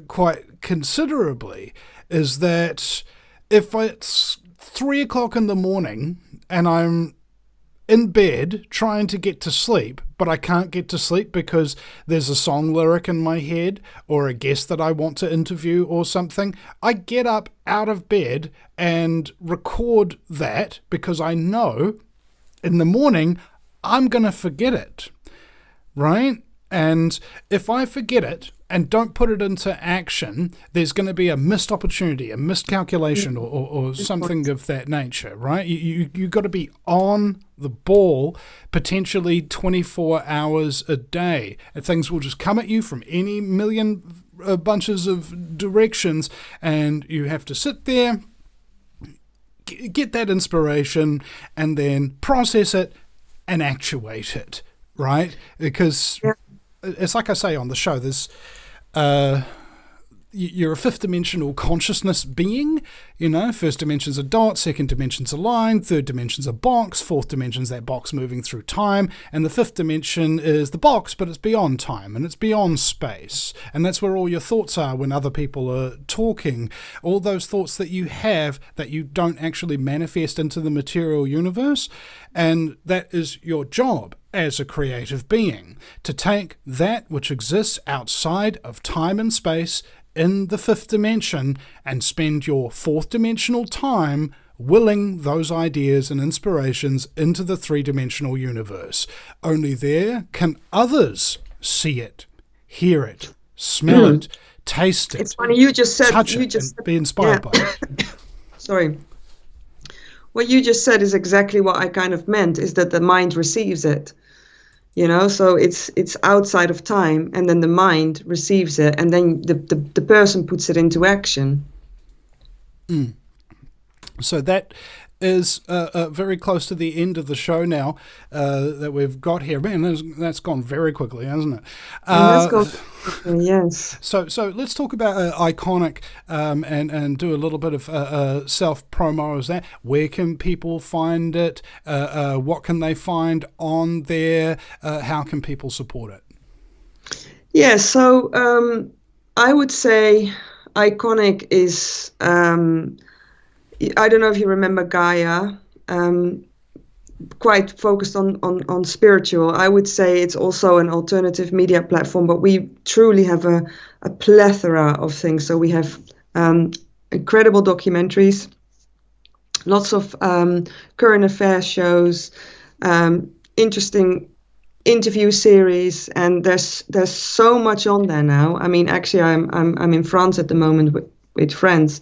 quite considerably, is that if it's 3 o'clock in the morning and I'm in bed trying to get to sleep, but I can't get to sleep because there's a song lyric in my head or a guest that I want to interview or something, I get up out of bed and record that because I know in the morning I'm going to forget it, right? And if I forget it and don't put it into action, there's going to be a missed opportunity, a missed calculation, or something of that nature, right? You've got to be on the ball potentially 24 hours a day. And things will just come at you from any million bunches of directions, and you have to sit there, get that inspiration, and then process it and actuate it, right? Because it's like I say on the show, there's you're a fifth dimensional consciousness being, first dimension's a dot, second dimension's a line, third dimension's a box, fourth dimension's that box moving through time, and the fifth dimension is the box, but it's beyond time and it's beyond space, and that's where all your thoughts are when other people are talking, all those thoughts that you have that you don't actually manifest into the material universe, and that is your job as a creative being, to take that which exists outside of time and space in the fifth dimension and spend your fourth dimensional time willing those ideas and inspirations into the three-dimensional universe. Only there can others see it, hear it, smell it, taste it. It's funny, you just said, touch it, and be inspired by it. Sorry. What you just said is exactly what I kind of meant, is that the mind receives it. So it's outside of time, and then the mind receives it, and then the person puts it into action. So that is very close to the end of the show now that we've got here. Man, that's gone very quickly, hasn't it? Yes. So let's talk about Ickeonic and do a little bit of self-promo as that. Where can people find it? What can they find on there? How can people support it? Yeah, so I would say Ickeonic is... I don't know if you remember Gaia, quite focused on spiritual. I would say it's also an alternative media platform, but we truly have a plethora of things. So we have incredible documentaries, lots of current affairs shows, interesting interview series, and there's so much on there now. I mean, actually, I'm in France at the moment with friends.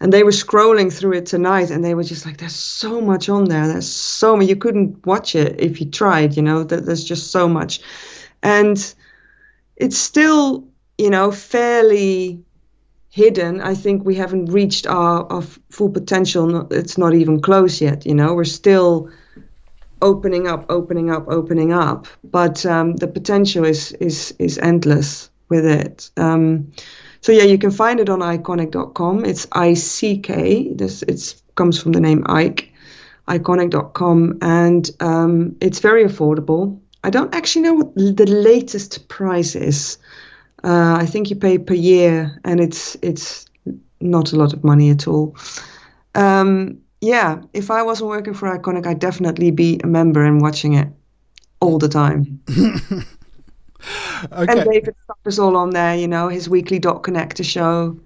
And they were scrolling through it tonight, and they were just like, there's so much on there. There's so much. You couldn't watch it if you tried, there's just so much. And it's still, fairly hidden. I think we haven't reached our full potential. It's not even close yet, We're still opening up. But the potential is endless with it. So yeah, you can find it on ickeonic.com. It's ICK. It comes from the name Ike. Ickeonic.com, and it's very affordable. I don't actually know what the latest price is. I think you pay per year, and it's not a lot of money at all. Yeah, if I wasn't working for Ickeonic, I'd definitely be a member and watching it all the time. Okay. And David Stuff is all on there, his weekly Dot Connector show.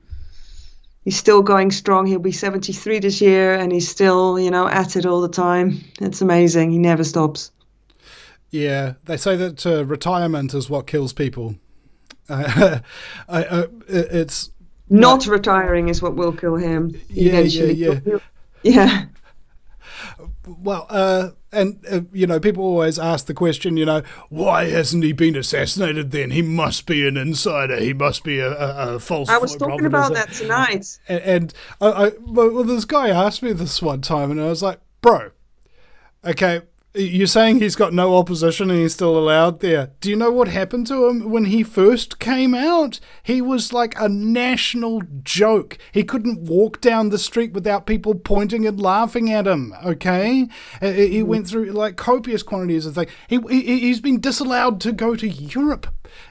He's still going strong. He'll be 73 this year, and he's still, at it all the time. It's amazing. He never stops. Yeah, they say that retirement is what kills people. It's not retiring is what will kill him eventually. Yeah. Well, people always ask the question, why hasn't he been assassinated then? He must be an insider. He must be a false. I was talking about that tonight. And this guy asked me this one time, and I was like, bro, okay, you're saying he's got no opposition and he's still allowed there. Do you know what happened to him when he first came out? He was like a national joke. He couldn't walk down the street without people pointing and laughing at him, okay? He went through like copious quantities of things. He's been disallowed to go to Europe,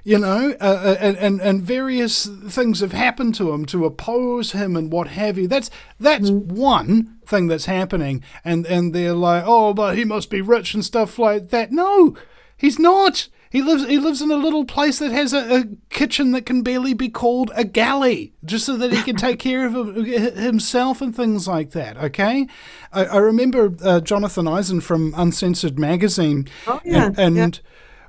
and various things have happened to him to oppose him and what have you. That's one thing that's happening, and they're like, oh, but he must be rich and stuff like that. No, he's not. He lives in a little place that has a kitchen that can barely be called a galley, just so that he can take care of himself and things like that, okay? I remember Jonathan Eisen from Uncensored magazine. Oh, yeah. And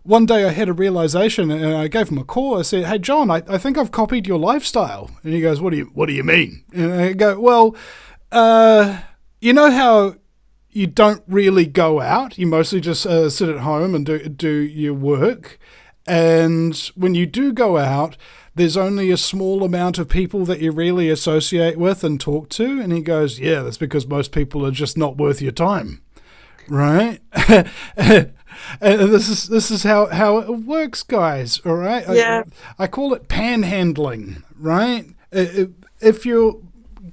one day I had a realization, and I gave him a call. I said, hey, John, I think I've copied your lifestyle. And he goes, what do you mean? And I go, well, you know how you don't really go out? You mostly just sit at home and do your work. And when you do go out, there's only a small amount of people that you really associate with and talk to. And he goes, yeah, that's because most people are just not worth your time. Right? And this is how it works, guys. All right? Yeah. I call it panhandling, right? If you're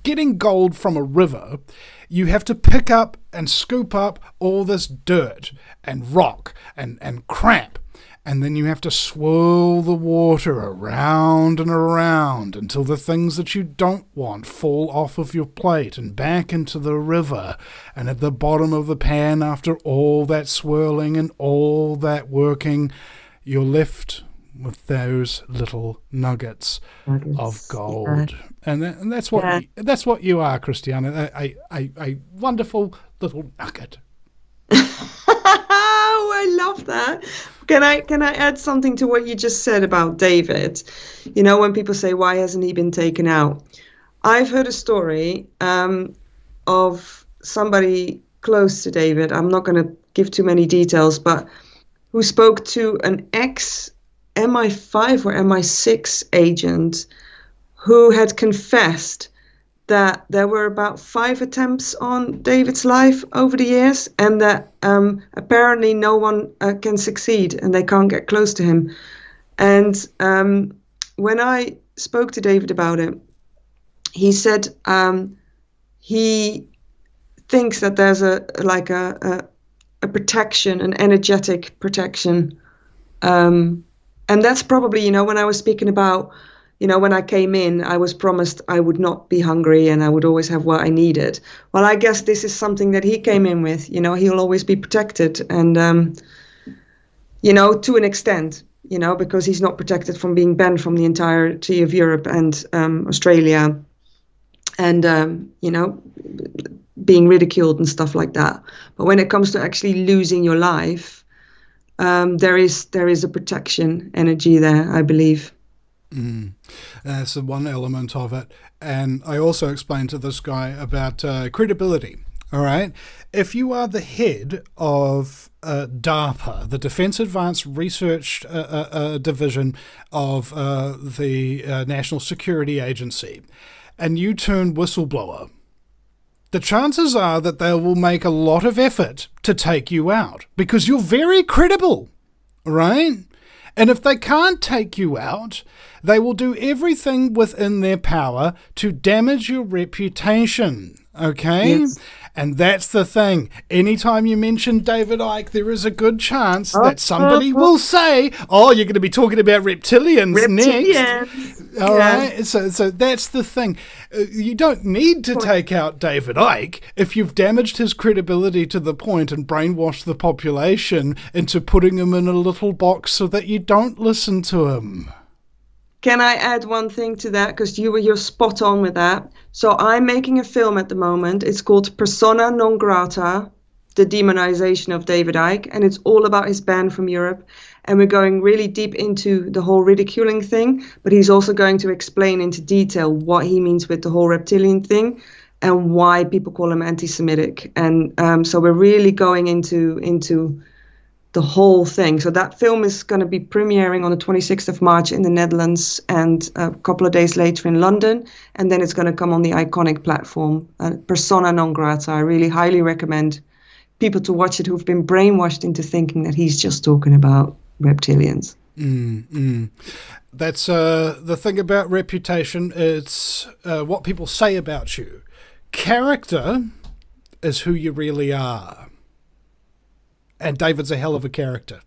getting gold from a river, you have to pick up and scoop up all this dirt and rock and crap. And then you have to swirl the water around and around until the things that you don't want fall off of your plate and back into the river. And at the bottom of the pan, after all that swirling and all that working, you're left with those little nuggets of gold. Yeah. And that's what you are, Christiane, a wonderful little nugget. Oh, I love that. Can I add something to what you just said about David? When people say, why hasn't he been taken out? I've heard a story of somebody close to David. I'm not going to give too many details, but who spoke to an ex-MI5 or MI6 agent who had confessed that there were about 5 attempts on David's life over the years, and that apparently no one can succeed and they can't get close to him. And when I spoke to David about it, he said he thinks that there's a protection, an energetic protection. And that's probably, when I was speaking about, when I came in, I was promised I would not be hungry and I would always have what I needed. Well, I guess this is something that he came in with, he'll always be protected. And, to an extent, because he's not protected from being banned from the entirety of Europe and Australia and, being ridiculed and stuff like that. But when it comes to actually losing your life, there is a protection energy there, I believe. That's the one element of it. And I also explained to this guy about credibility. All right. If you are the head of DARPA, the Defense Advanced Research Division of the National Security Agency, and you turn whistleblower, the chances are that they will make a lot of effort to take you out because you're very credible, right? And if they can't take you out, they will do everything within their power to damage your reputation, okay? Yes. And that's the thing. Anytime you mention David Icke, there is a good chance that somebody will say, oh, you're going to be talking about reptilians next. All right. So that's the thing. You don't need to take out David Icke if you've damaged his credibility to the point and brainwashed the population into putting him in a little box so that you don't listen to him. Can I add one thing to that? Because you're spot on with that. So I'm making a film at the moment. It's called Persona Non Grata, the demonization of David Icke. And it's all about his ban from Europe. And we're going really deep into the whole ridiculing thing. But he's also going to explain into detail what he means with the whole reptilian thing and why people call him anti-Semitic. And so we're really going into the whole thing. So that film is going to be premiering on the 26th of March in the Netherlands and a couple of days later in London. And then it's going to come on the Ickeonic platform, Persona Non Grata. I really highly recommend people to watch it who've been brainwashed into thinking that he's just talking about reptilians. That's the thing about reputation. It's what people say about you. Character is who you really are. And David's a hell of a character.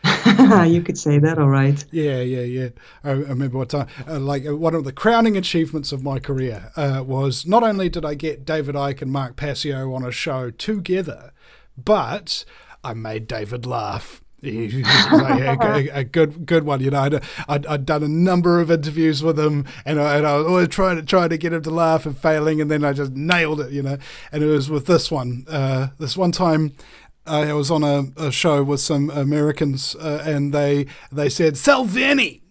You could say that, all right. Yeah. I remember one time, one of the crowning achievements of my career was not only did I get David Icke and Mark Passio on a show together, but I made David laugh. He was a good one, I'd done a number of interviews with him, and I was always trying to get him to laugh and failing, and then I just nailed it, And it was with this one. This one time, I was on a show with some Americans, and they said, Salvini,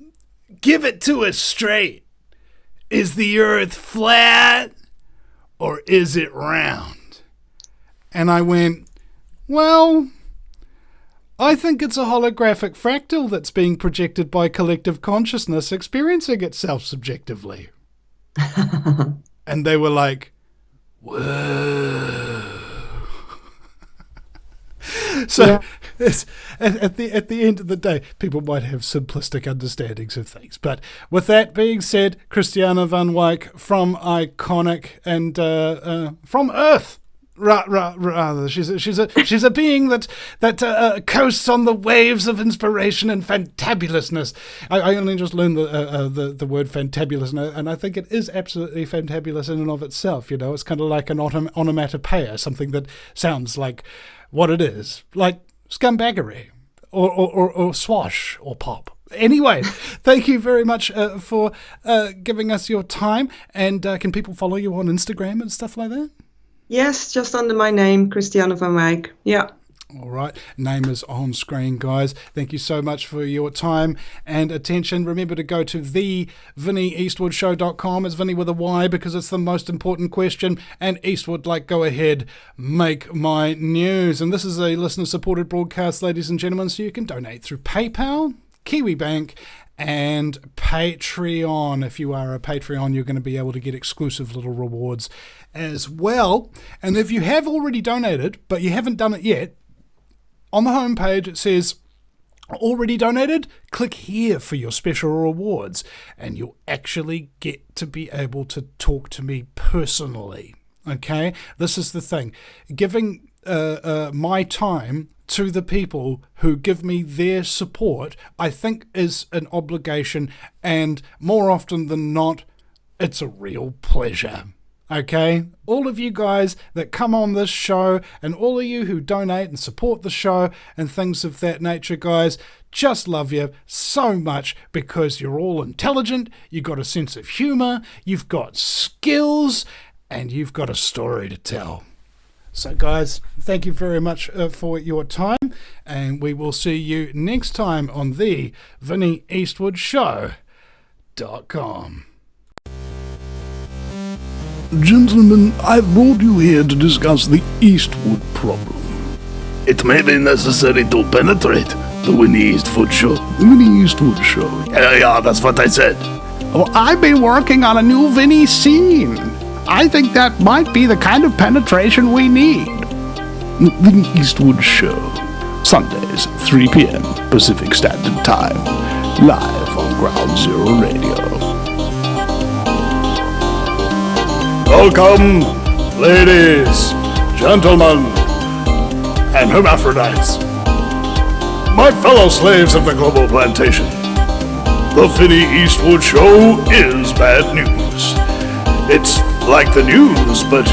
give it to us straight. Is the earth flat or is it round? And I went, well, I think it's a holographic fractal that's being projected by collective consciousness experiencing itself subjectively. And they were like, whoa. So it's, at the end of the day, people might have simplistic understandings of things. But with that being said, Christianne Van Wijk from Ickeonic and from Earth, rather, she's a being that coasts on the waves of inspiration and fantabulousness. I only just learned the word fantabulous, and I think it is absolutely fantabulous in and of itself. It's kind of like an onomatopoeia, something that sounds like what it is, like scumbaggery or swash or pop. Anyway, thank you very much for giving us your time. And can people follow you on Instagram and stuff like that? Yes, just under my name, Christianne Van Wijk. Yeah. All right. Name is on screen, guys. Thank you so much for your time and attention. Remember to go to thevinnyeastwoodshow.com. It's Vinny with a Y because it's the most important question. And Eastwood, go ahead, make my news. And this is a listener-supported broadcast, ladies and gentlemen, so you can donate through PayPal, Kiwi Bank, and Patreon. If you are a Patreon, you're going to be able to get exclusive little rewards as well. And if you have already donated, but you haven't done it yet, on the homepage it says, already donated? Click here for your special rewards, and you'll actually get to be able to talk to me personally. Okay? This is the thing. Giving my time to the people who give me their support, I think is an obligation, and more often than not, it's a real pleasure. Okay? All of you guys that come on this show, and all of you who donate and support the show and things of that nature, guys, just love you so much because you're all intelligent, you've got a sense of humor, you've got skills, and you've got a story to tell. So guys, thank you very much for your time, and we will see you next time on the Vinny Eastwood Show.com. Gentlemen, I've brought you here to discuss the Eastwood problem. It may be necessary to penetrate the Vinny Eastwood Show. The Vinny Eastwood Show. Yeah, that's what I said. Well, I've been working on a new Vinny scene. I think that might be the kind of penetration we need. The Vinny Eastwood Show. Sundays, 3 p.m. Pacific Standard Time. Live on Ground Zero Radio. Welcome, ladies, gentlemen, and hermaphrodites. My fellow slaves of the global plantation. The Vinny Eastwood Show is bad news. It's like the news, but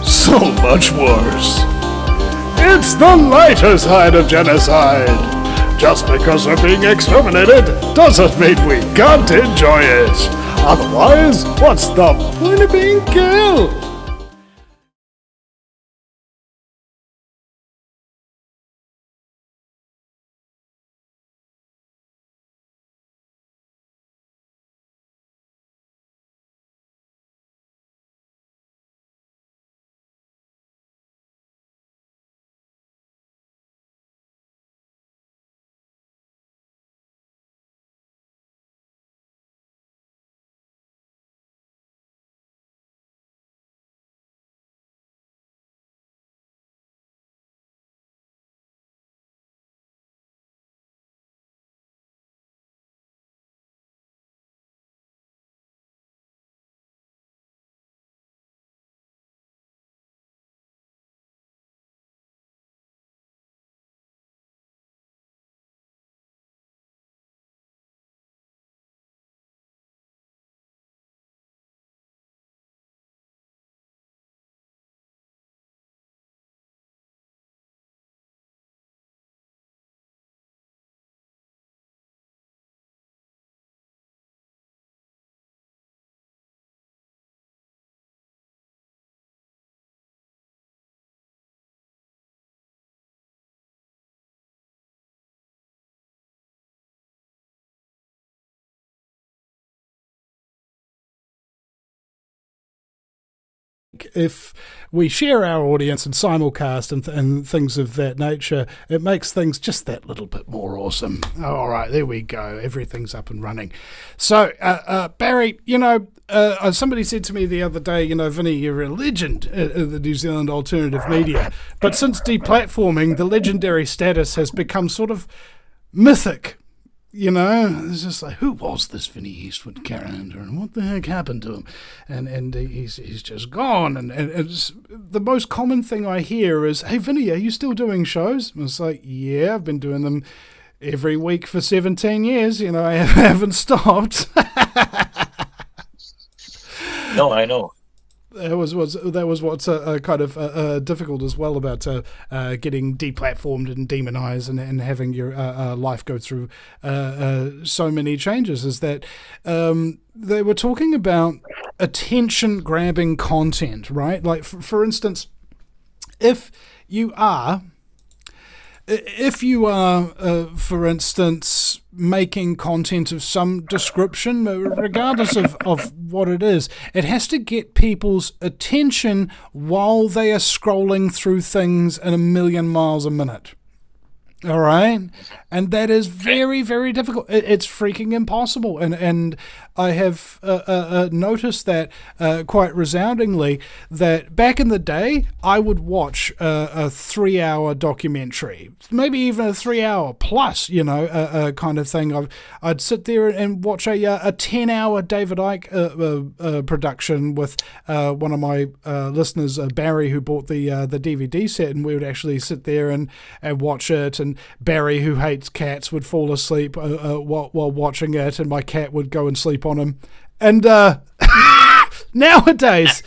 so much worse. It's the lighter side of genocide. Just because we're being exterminated doesn't mean we can't enjoy it. Otherwise, what's the point of being killed? If we share our audience and simulcast and things of that nature, it makes things just that little bit more awesome. All right, there we go. Everything's up and running. So, Barry, somebody said to me the other day, Vinny, you're a legend in the New Zealand alternative media. But since deplatforming, the legendary status has become sort of mythic. It's just like, who was this Vinny Eastwood character, and what the heck happened to him? And he's just gone. And it's, the most common thing I hear is, hey, Vinny, are you still doing shows? And it's like, yeah, I've been doing them every week for 17 years. I haven't stopped. No, I know. That was what's kind of difficult as well about getting deplatformed and demonized and having your life go through so many changes, is that they were talking about attention-grabbing content, right? Like, for instance, if you are, for instance, making content of some description, regardless of what it is, it has to get people's attention while they are scrolling through things at 1,000,000 miles a minute. All right. And that is very, very difficult. It's freaking impossible. And I have noticed that quite resoundingly that back in the day, I would watch a 3-hour documentary, maybe even a 3-hour plus, kind of thing. I'd sit there and watch a 10-hour David Icke production with one of my listeners, Barry, who bought the DVD set, and we would actually sit there and watch it. And Barry, who hates cats, would fall asleep while watching it, and my cat would go and sleep on him. And nowadays,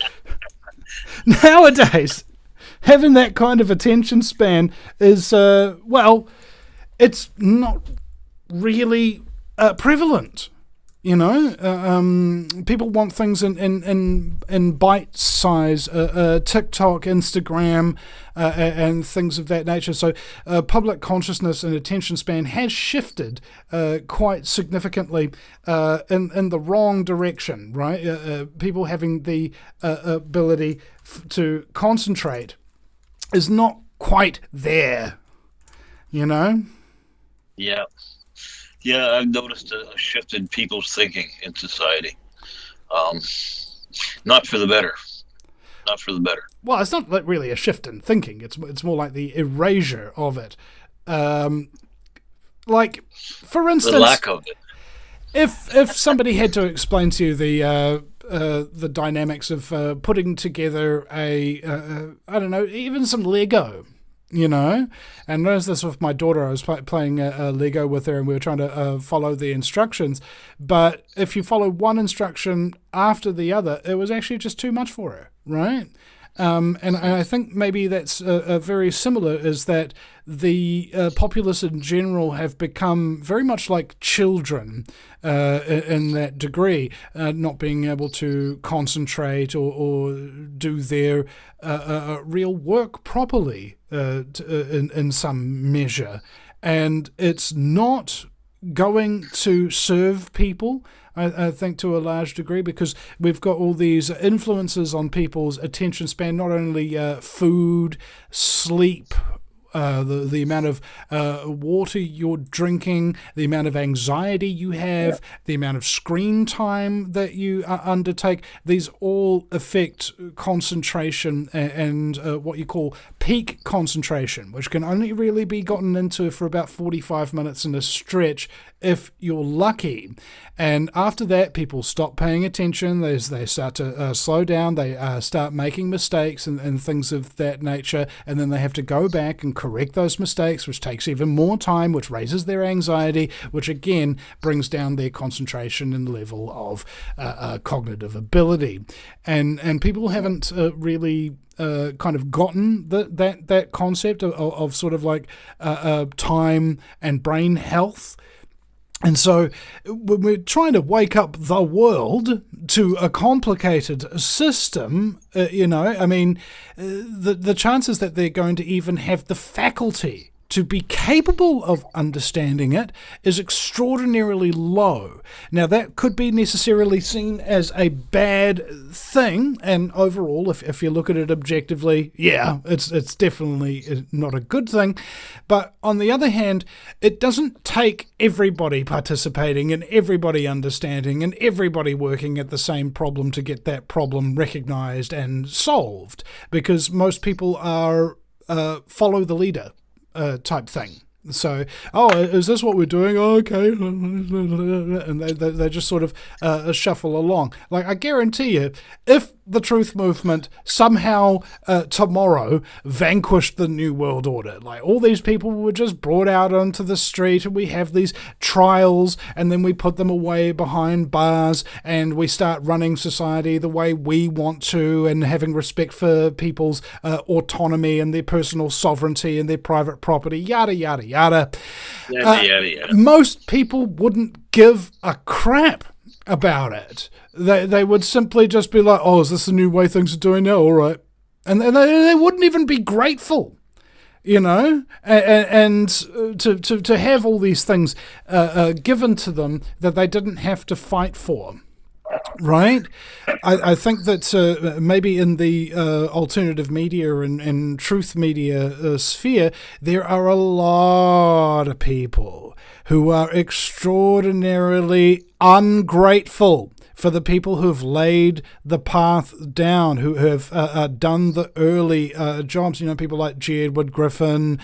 having that kind of attention span is, it's not really prevalent. People want things in bite size, TikTok, Instagram, and things of that nature. So public consciousness and attention span has shifted quite significantly in the wrong direction, right? People having the ability to concentrate is not quite there, Yeah. Yeah, I've noticed a shift in people's thinking in society. Not for the better. Not for the better. Well, it's not like really a shift in thinking. It's more like the erasure of it. Like, for instance, the lack of it. If somebody had to explain to you the dynamics of putting together I don't know, even some Lego. And notice this with my daughter. I was playing Lego with her, and we were trying to follow the instructions. But if you follow one instruction after the other, it was actually just too much for her, right? And I think maybe that's very similar, is that the populace in general have become very much like children in that degree, not being able to concentrate or do their real work properly in some measure. And it's not going to serve people, I think, to a large degree, because we've got all these influences on people's attention span, not only food, sleep, the amount of water you're drinking, the amount of anxiety you have, the amount of screen time that you undertake. These all affect concentration and what you call peak concentration, which can only really be gotten into for about 45 minutes in a stretch if you're lucky. And after that, people stop paying attention. They start to slow down. They start making mistakes and things of that nature. And then they have to go back and correct those mistakes, which takes even more time, which raises their anxiety, which again brings down their concentration and level of cognitive ability. And people haven't really kind of gotten that concept of sort of like time and brain health. And so when we're trying to wake up the world to a complicated system, the chances that they're going to even have the faculty to be capable of understanding it is extraordinarily low. Now, that could be necessarily seen as a bad thing, and overall, if you look at it objectively, yeah, it's definitely not a good thing. But on the other hand, it doesn't take everybody participating and everybody understanding and everybody working at the same problem to get that problem recognized and solved, because most people are follow the leader type thing. So, is this what we're doing? Oh, okay. And they just sort of shuffle along. Like, I guarantee you, if the Truth Movement somehow tomorrow vanquished the New World Order, like all these people were just brought out onto the street and we have these trials and then we put them away behind bars and we start running society the way we want to and having respect for people's autonomy and their personal sovereignty and their private property, yada, yada, yada. Most people wouldn't give a crap about it. They would simply just be like, oh, is this the new way things are doing now? All right. And they wouldn't even be grateful, and to have all these things given to them that they didn't have to fight for. Right? I think that maybe in the alternative media and truth media sphere, there are a lot of people who are extraordinarily ungrateful for the people who've laid the path down, who have done the early jobs, people like G. Edward Griffin,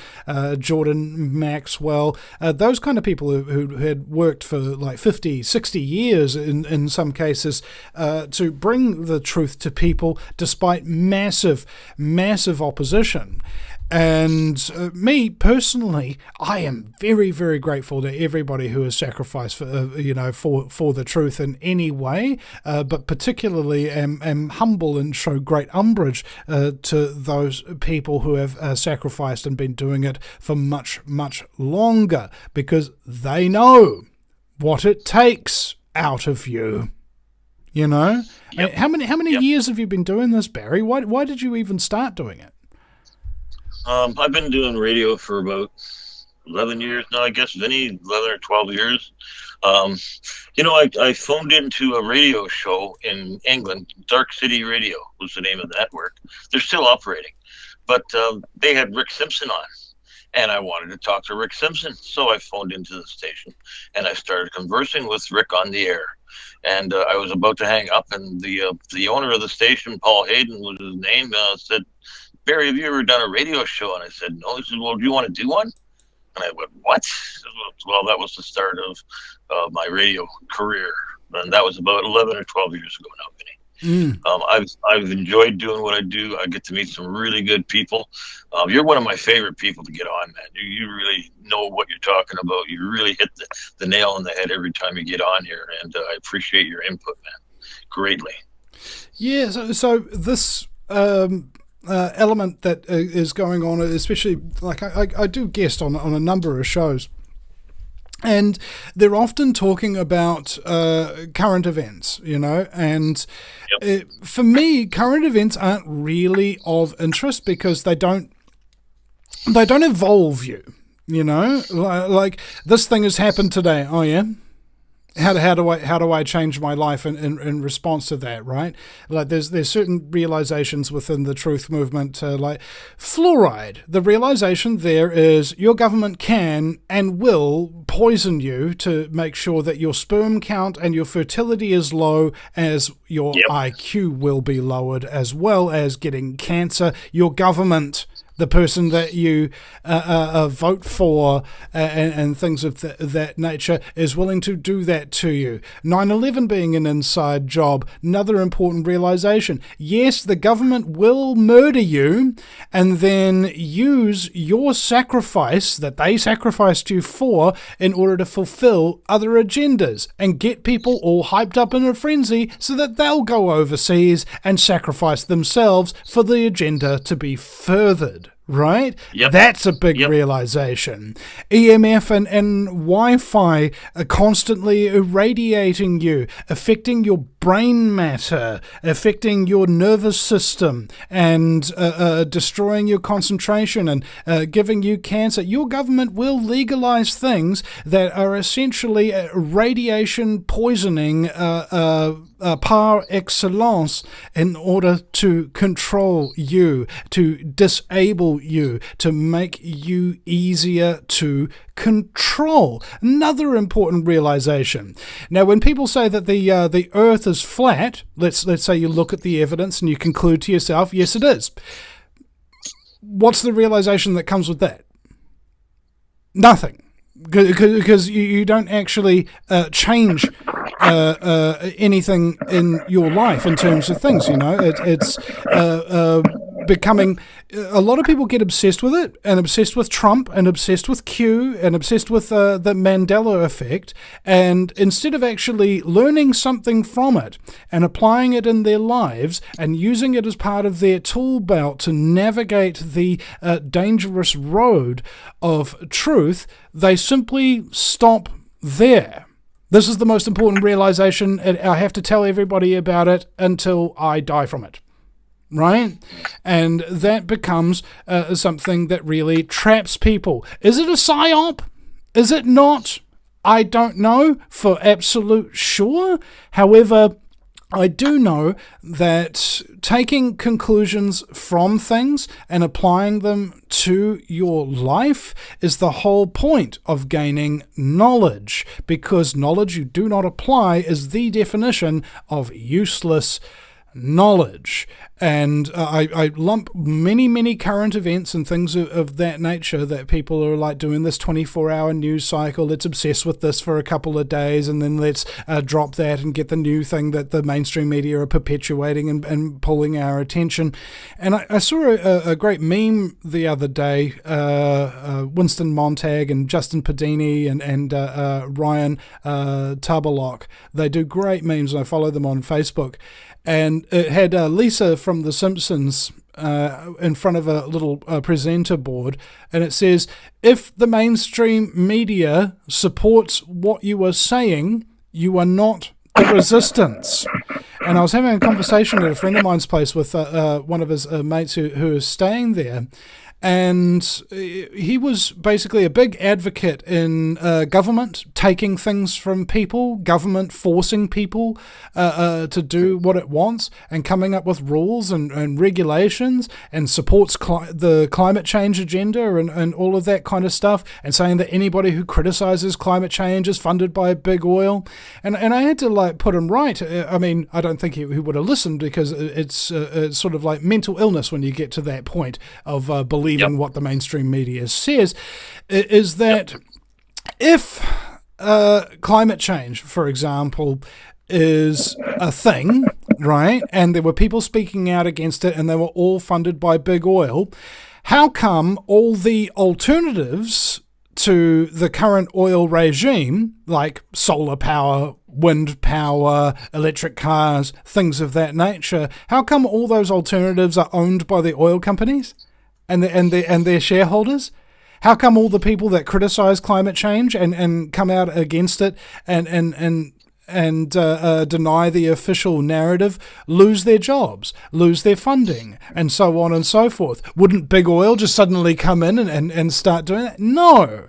Jordan Maxwell, those kind of people who had worked for like 50, 60 years in some cases to bring the truth to people despite massive, massive opposition. And me personally, I am very, very grateful to everybody who has sacrificed for the truth in any way, but particularly am humble and show great umbrage to those people who have sacrificed and been doing it for much, much longer, because they know what it takes out of you. Yep. How many years have you been doing this, Barry? Why did you even start doing it? I've been doing radio for about 11 years now, I guess, Vinny, 11 or 12 years. I phoned into a radio show in England. Dark City Radio was the name of the network. They're still operating. But they had Rick Simpson on, and I wanted to talk to Rick Simpson. So I phoned into the station, and I started conversing with Rick on the air. And I was about to hang up, and the owner of the station, Paul Hayden was his name, said, "Barry, have you ever done a radio show?" And I said, "No." He said, "Well, do you want to do one?" And I went, "What?" Well, that was the start of my radio career. And that was about 11 or 12 years ago now, Vinny. I've enjoyed doing what I do. I get to meet some really good people. You're one of my favorite people to get on, man. You really know what you're talking about. You really hit the nail on the head every time you get on here. And I appreciate your input, man, greatly. Yeah, so this... element that is going on, especially like I do guest on a number of shows, and they're often talking about current events, and for me, current events aren't really of interest because they don't evolve you, like this thing has happened today. Oh yeah. How do I change my life in response to that, right? Like there's certain realizations within the truth movement, like fluoride. The realization there is your government can and will poison you to make sure that your sperm count and your fertility is low, as your IQ will be lowered, as well as getting cancer. Your government, the person that you vote for and things of that nature, is willing to do that to you. 9/11 being an inside job, another important realization. Yes, the government will murder you and then use your sacrifice that they sacrificed you for in order to fulfill other agendas and get people all hyped up in a frenzy so that they'll go overseas and sacrifice themselves for the agenda to be furthered. Right? Yep. That's a big realization. EMF and Wi-Fi are constantly irradiating you, affecting your brain matter, affecting your nervous system, and destroying your concentration and giving you cancer. Your government will legalize things that are essentially radiation poisoning par excellence in order to control you, to disable you, to make you easier to control. Another important realization. Now, when people say that the Earth is flat, let's say you look at the evidence and you conclude to yourself, yes, it is. What's the realization that comes with that? Nothing. Because you don't actually change anything in your life in terms of things, it's becoming, a lot of people get obsessed with it, and obsessed with Trump, and obsessed with Q, and obsessed with the Mandela effect, and instead of actually learning something from it and applying it in their lives and using it as part of their tool belt to navigate the dangerous road of truth, they simply stop there. This is the most important realization, and I have to tell everybody about it until I die from it. Right? And that becomes something that really traps people. Is it a psyop? Is it not? I don't know for absolute sure. However, I do know that taking conclusions from things and applying them to your life is the whole point of gaining knowledge, because knowledge you do not apply is the definition of useless knowledge. And I lump many current events and things of that nature, that people are like doing this 24-hour news cycle. Let's obsess with this for a couple of days and then let's drop that and get the new thing that the mainstream media are perpetuating and pulling our attention. And I saw a great meme the other day. Winston Montag and Justin Padini and Ryan Tabarlock, they do great memes, and I follow them on Facebook. And it had Lisa from The Simpsons in front of a little presenter board, and it says, if the mainstream media supports what you are saying, you are not the resistance. And I was having a conversation at a friend of mine's place with one of his mates who is staying there. And he was basically a big advocate in government taking things from people, government forcing people to do what it wants, and coming up with rules and regulations, and supports the climate change agenda and all of that kind of stuff, and saying that anybody who criticizes climate change is funded by big oil. And I had to like put him right. I mean, I don't think he would have listened, because it's sort of like mental illness when you get to that point of believing what the mainstream media says, is that if climate change, for example, is a thing, right, and there were people speaking out against it and they were all funded by big oil, how come all the alternatives to the current oil regime, like solar power, wind power, electric cars, things of that nature, how come all those alternatives are owned by the oil companies and their shareholders? How come all the people that criticize climate change and come out against it and deny the official narrative lose their jobs, lose their funding, and so on and so forth? Wouldn't big oil just suddenly come in and start doing that? No,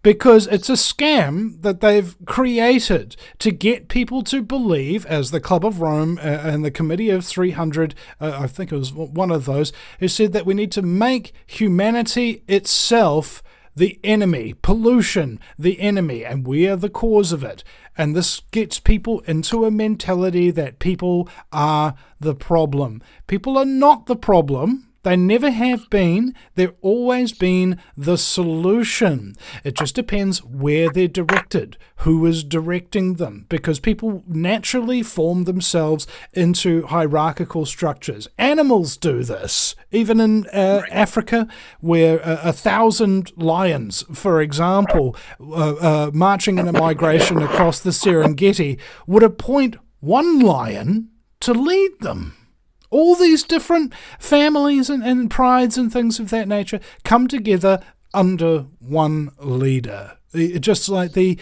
because it's a scam that they've created to get people to believe, as the Club of Rome and the Committee of 300, I think it was one of those, who said that we need to make humanity itself the enemy, pollution the enemy, and we are the cause of it. And this gets people into a mentality that people are the problem. People are not the problem. They never have been. They've always been the solution. It just depends where they're directed, who is directing them, because people naturally form themselves into hierarchical structures. Animals do this. Even in Africa, where 1,000 lions, for example, marching in a migration across the Serengeti, would appoint one lion to lead them. All these different families and prides and things of that nature come together under one leader, just like the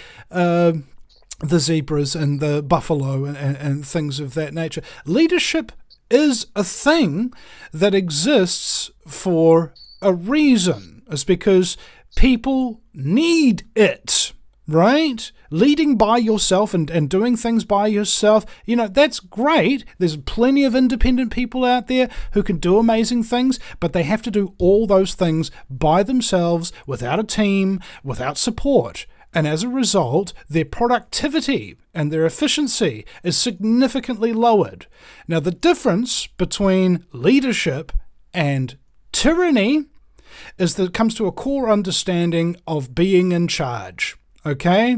zebras and the buffalo and things of that nature. Leadership is a thing that exists for a reason. It's because people need it. Right? Leading by yourself and doing things by yourself, that's great. There's plenty of independent people out there who can do amazing things, but they have to do all those things by themselves, without a team, without support. And as a result, their productivity and their efficiency is significantly lowered. Now, the difference between leadership and tyranny is that it comes to a core understanding of being in charge. Okay?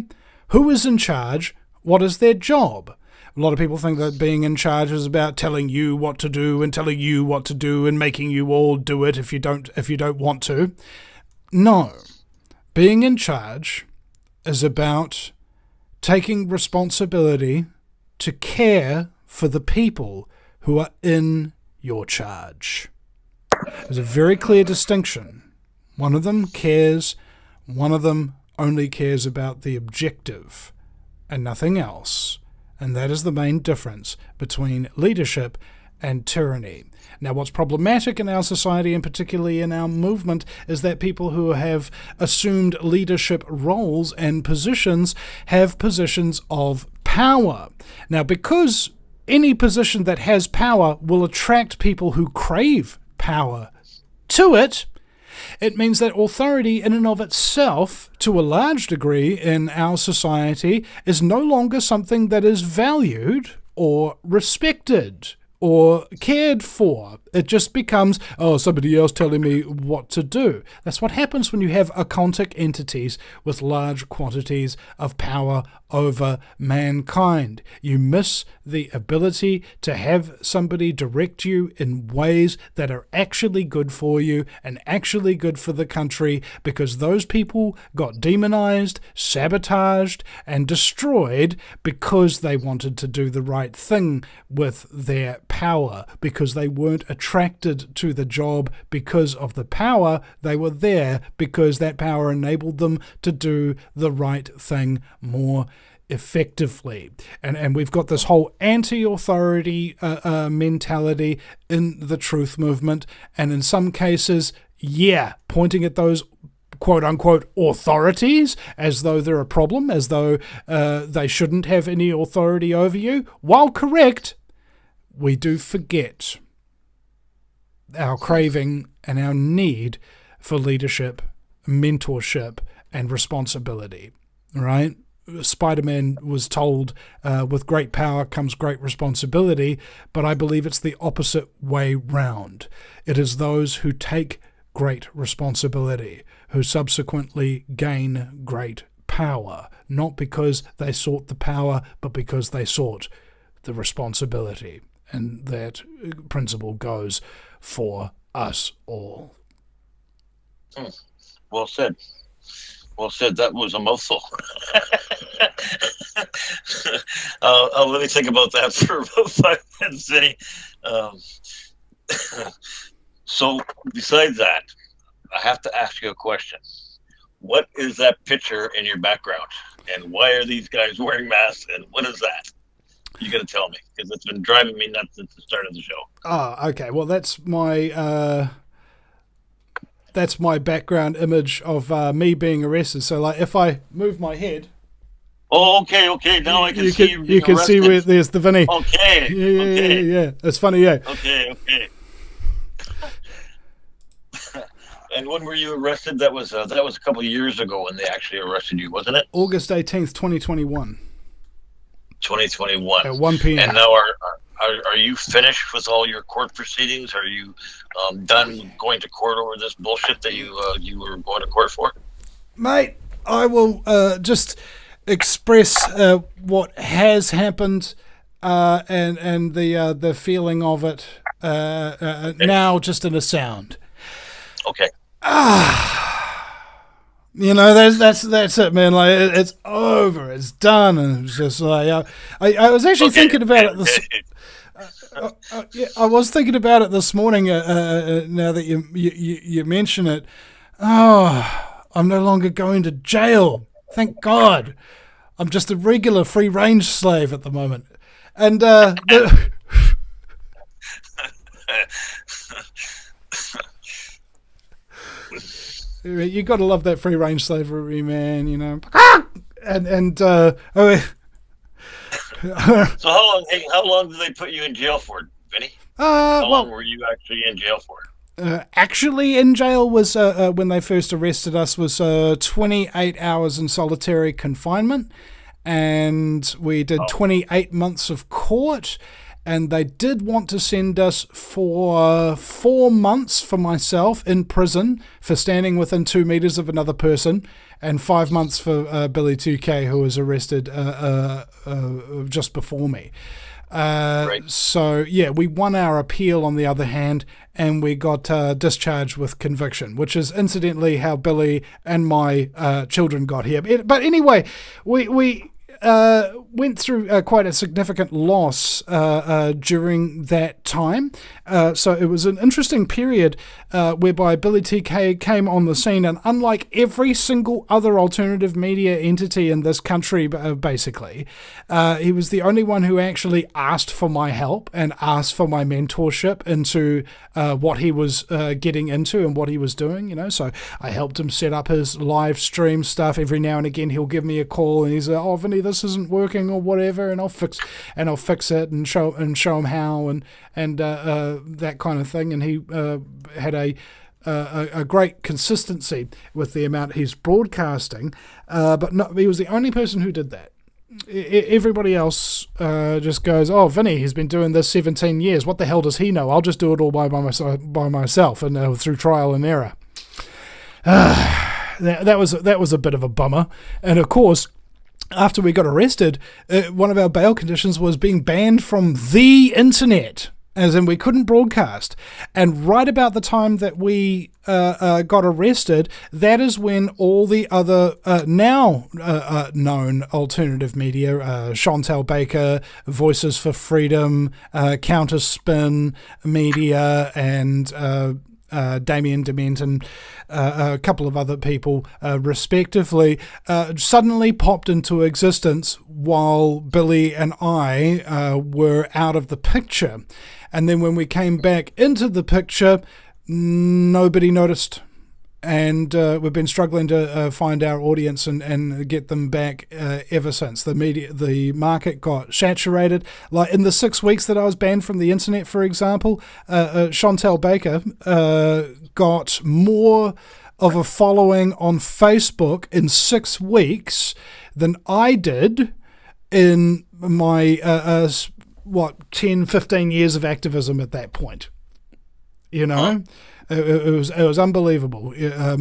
Who is in charge? What is their job? A lot of people think that being in charge is about telling you what to do and telling you what to do and making you all do it if you don't want to. No. Being in charge is about taking responsibility to care for the people who are in your charge. There's a very clear distinction. One of them cares, one of them only cares about the objective and nothing else. And that is the main difference between leadership and tyranny. Now, what's problematic in our society, and particularly in our movement, is that people who have assumed leadership roles and positions have positions of power. Now, because any position that has power will attract people who crave power to it. It means that authority in and of itself, to a large degree in our society, is no longer something that is valued or respected or cared for. It just becomes, somebody else telling me what to do. That's what happens when you have occultic entities with large quantities of power over mankind. You miss the ability to have somebody direct you in ways that are actually good for you and actually good for the country, because those people got demonized, sabotaged, and destroyed because they wanted to do the right thing with their power, because they weren't attracted to the job because of the power. They were there because that power enabled them to do the right thing more effectively. And we've got this whole anti-authority mentality in the truth movement, and in some cases, pointing at those quote-unquote authorities as though they're a problem, as though they shouldn't have any authority over you. While correct, we do forget our craving and our need for leadership, mentorship, and responsibility, right? Spider-Man was told, with great power comes great responsibility, but I believe it's the opposite way round. It is those who take great responsibility who subsequently gain great power, not because they sought the power, but because they sought the responsibility. And that principle goes for us all. Well said. Well said. That was a mouthful. Let me think about that for about 5 minutes, Vinny. So, besides that, I have to ask you a question. What is that picture in your background? And why are these guys wearing masks? And what is that? You got to tell me, because it's been driving me nuts since the start of the show. Oh, okay. Well, that's my background image of me being arrested. So, like, if I move my head. Oh, okay. Now I can see you can see where there's the Vinny. Okay. Yeah. It's funny, yeah. Okay. And when were you arrested? That was a couple of years ago when they actually arrested you, wasn't it? August 18th, 2021. 2021. At 1 p.m. And now are you finished with all your court proceedings? Are you done going to court over this bullshit that you were going to court for? Mate, I will just express what has happened and the feeling of it now just in a sound. Okay. You know, that's it, man. Like, it's over, it's done, and it's just like I was actually thinking about it this. I was thinking about it this morning. Now that you mention it, I'm no longer going to jail. Thank God. I'm just a regular free range slave at the moment, and you got to love that free range slavery, man. You know, So how long did they put you in jail for, Vinny? How long were you actually in jail for? Actually in jail was when they first arrested us was 28 hours in solitary confinement, and we did 28 months of court. And they did want to send us for 4 months for myself in prison for standing within 2 meters of another person, and 5 months for Billy 2K, who was arrested just before me. Right. So, yeah, we won our appeal on the other hand, and we got discharged with conviction, which is incidentally how Billy and my children got here. But anyway, we went through quite a significant loss during that time. So it was an interesting period whereby Billy TK came on the scene, and unlike every single other alternative media entity in this country, basically, he was the only one who actually asked for my help and asked for my mentorship into what he was getting into and what he was doing, So I helped him set up his live stream stuff. Every now and again he'll give me a call and he's like, "Oh, Vinny, this isn't working," or whatever, and I'll fix it and show him how and that kind of thing. And he had a great consistency with the amount he's broadcasting, but he was the only person who did that. Everybody else just goes, "Oh, Vinny, he's been doing this 17 years. What the hell does he know? I'll just do it all by myself and through trial and error." That was a bit of a bummer. And of course, after we got arrested, one of our bail conditions was being banned from the internet, as in we couldn't broadcast. And right about the time that we got arrested, that is when all the other now known alternative media, Chantal Baker, Voices for Freedom, Counterspin Media, and Damien Dement and a couple of other people respectively suddenly popped into existence while Billy and I were out of the picture. And then when we came back into the picture, nobody noticed. And we've been struggling to find our audience and get them back ever since. The market got saturated. Like in the 6 weeks that I was banned from the internet, for example, Chantal Baker got more of a following on Facebook in 6 weeks than I did in my 10, 15 years of activism at that point. It was unbelievable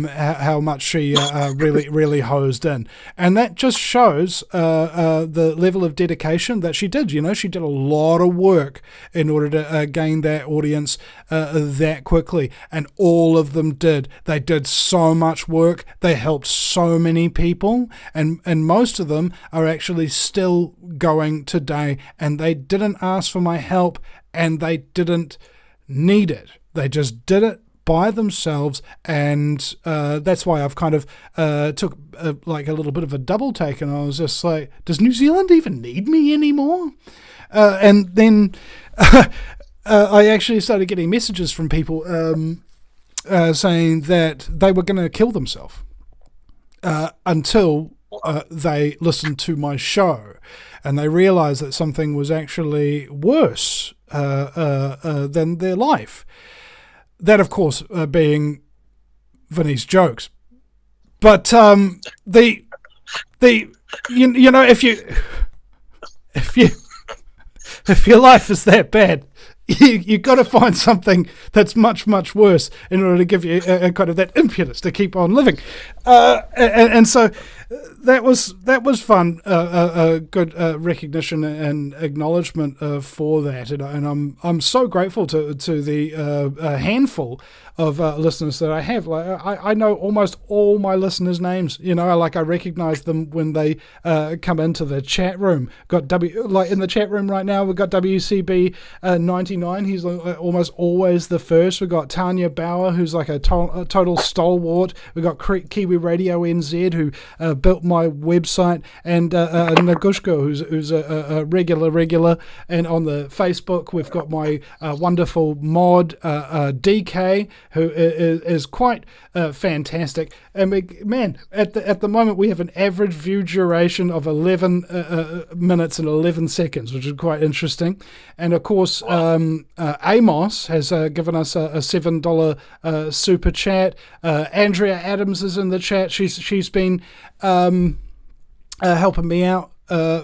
how much she really hosed in, and that just shows the level of dedication that she did. She did a lot of work in order to gain that audience that quickly, and all of them did. They did so much work. They helped so many people, and most of them are actually still going today. And they didn't ask for my help, and they didn't need it. They just did it by themselves, and that's why I've kind of took like a little bit of a double take, and I was just like, does New Zealand even need me anymore? And then I actually started getting messages from people saying that they were going to kill themselves until they listened to my show, and they realized that something was actually worse than their life. That, of course, being Vinny's jokes. But if your life is that bad, you got to find something that's much, much worse in order to give you a kind of that impetus to keep on living. And so that was fun, a good recognition and acknowledgement for that, and I'm so grateful to the handful of listeners that I have. Like I know almost all my listeners' names. I recognize them when they come into the chat room. Got in the chat room right now. We've got WCB 99. He's almost always the first. We've got Tanya Bauer, who's like a total stalwart. We've got Kiwi Radio NZ, who built my website, and Nagushka, who's a regular. And on the Facebook, we've got my wonderful mod DK, who is quite fantastic. And at the moment we have an average view duration of 11 minutes and 11 seconds, which is quite interesting. And of course, Amos has given us a $7 super chat. Andrea Adams is in the chat. She's been helping me out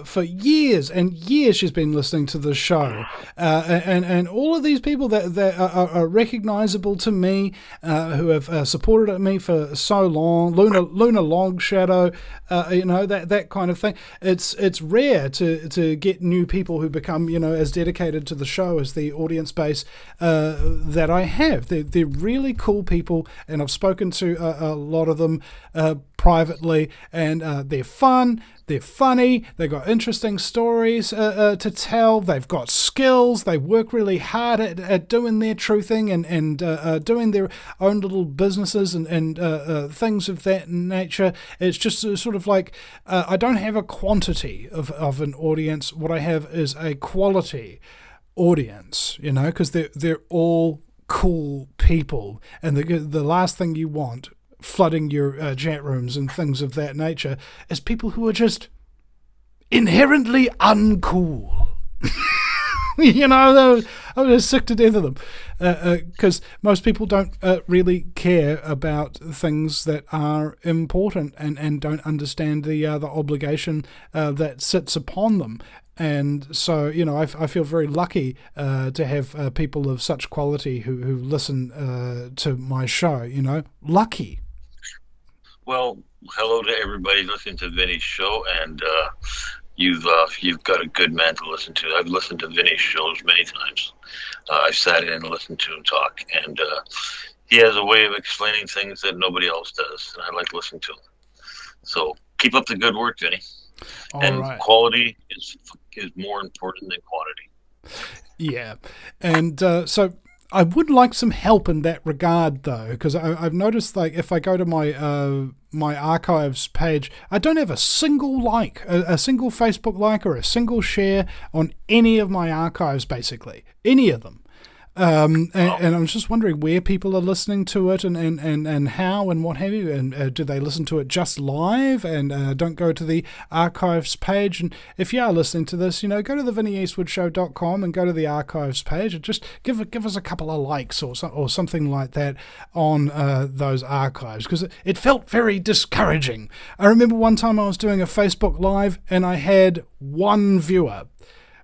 for years and years. She's been listening to the show, and all of these people that are recognizable to me, who have supported me for so long. Luna Longshadow, that kind of thing. It's rare to get new people who become as dedicated to the show as the audience base that I have. They're really cool people, and I've spoken to a lot of them privately, and they're fun, they're funny, they've got interesting stories to tell, they've got skills, they work really hard at doing their truthing and doing their own little businesses and things of that nature. It's just sort of like, I don't have a quantity of an audience. What I have is a quality audience, because they're all cool people, and the last thing you want flooding your chat rooms and things of that nature is people who are just inherently uncool. I'm just sick to death of them, because most people don't really care about things that are important and don't understand the obligation that sits upon them. And so, I feel very lucky to have people of such quality who listen to my show, lucky. Well, hello to everybody listening to Vinny's show, and you've got a good man to listen to. I've listened to Vinny's shows many times. I've sat in and listened to him talk, and he has a way of explaining things that nobody else does, and I like listening to him. So keep up the good work, Vinny. All right. Quality is more important than quantity. Yeah, and so I would like some help in that regard, though, because I've noticed, like, if I go to my archives page, I don't have a single like, a single Facebook like, or a single share on any of my archives, basically, any of them. And I'm just wondering where people are listening to it and how and what have you, and do they listen to it just live and don't go to the archives page? And if you are listening to this, go to the VinnyEastwoodShow.com and go to the archives page and just give us a couple of likes or something like that on those archives, because it felt very discouraging. I remember one time I was doing a Facebook Live and I had one viewer,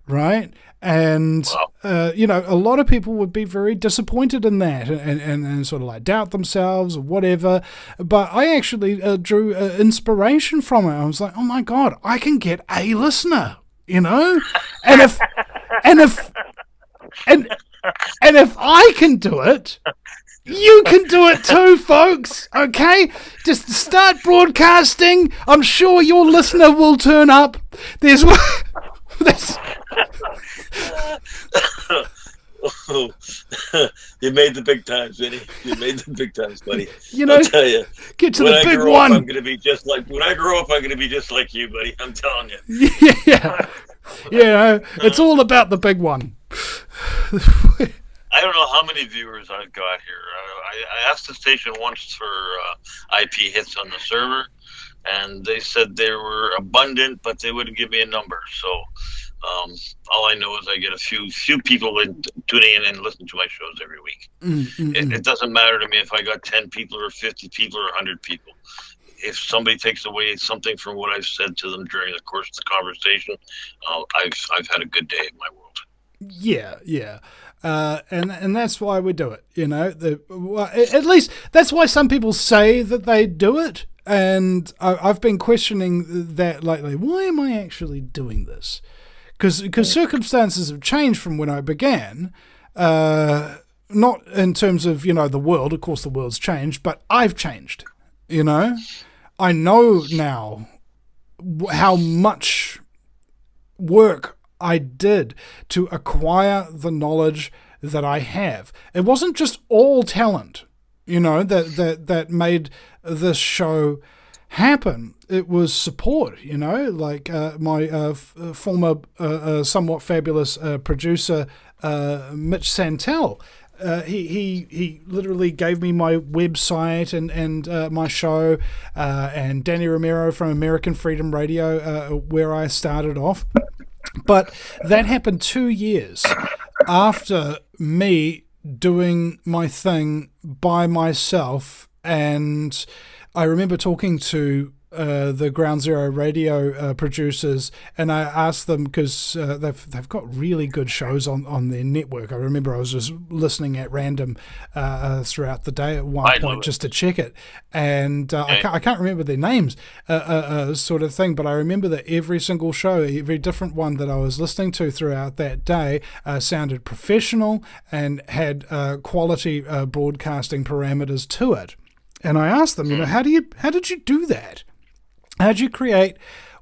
right? And, a lot of people would be very disappointed in that and sort of like doubt themselves or whatever. But I actually drew inspiration from it. I was like, oh my God, I can get a listener, And if I can do it, you can do it too, folks. Okay? Just start broadcasting. I'm sure your listener will turn up. There's You made the big times, Vinny. You made the big times, buddy. I'll tell you. Get to the big one. When I grow up, I'm going to be just like you, buddy. I'm telling you. Yeah. It's all about the big one. I don't know how many viewers I've got here. I asked the station once for IP hits on the server, and they said they were abundant, but they wouldn't give me a number. So all I know is I get a few people tuning in and listening to my shows every week. It doesn't matter to me if I got 10 people or 50 people or 100 people. If somebody takes away something from what I've said to them during the course of the conversation, I've had a good day in my world. Yeah. And that's why we do it, at least that's why some people say that they do it. And I've been questioning that lately. Why am I actually doing this? Because circumstances have changed from when I began, not in terms of, the world. Of course, the world's changed, but I've changed, I know now how much work I did to acquire the knowledge that I have. It wasn't just all talent, that made this show happen. It was support, like my former somewhat fabulous producer, Mitch Santel. He literally gave me my website and my show, and Danny Romero from American Freedom Radio, where I started off. But that happened 2 years after me doing my thing by myself. And I remember talking to the Ground Zero Radio producers, and I asked them, because they've got really good shows on their network. I remember I was just listening at random throughout the day at one point just to check it, and I can't remember their names, sort of thing, but I remember that every single show, every different one that I was listening to throughout that day sounded professional and had quality broadcasting parameters to it. And I asked them, how did you do that? How did you create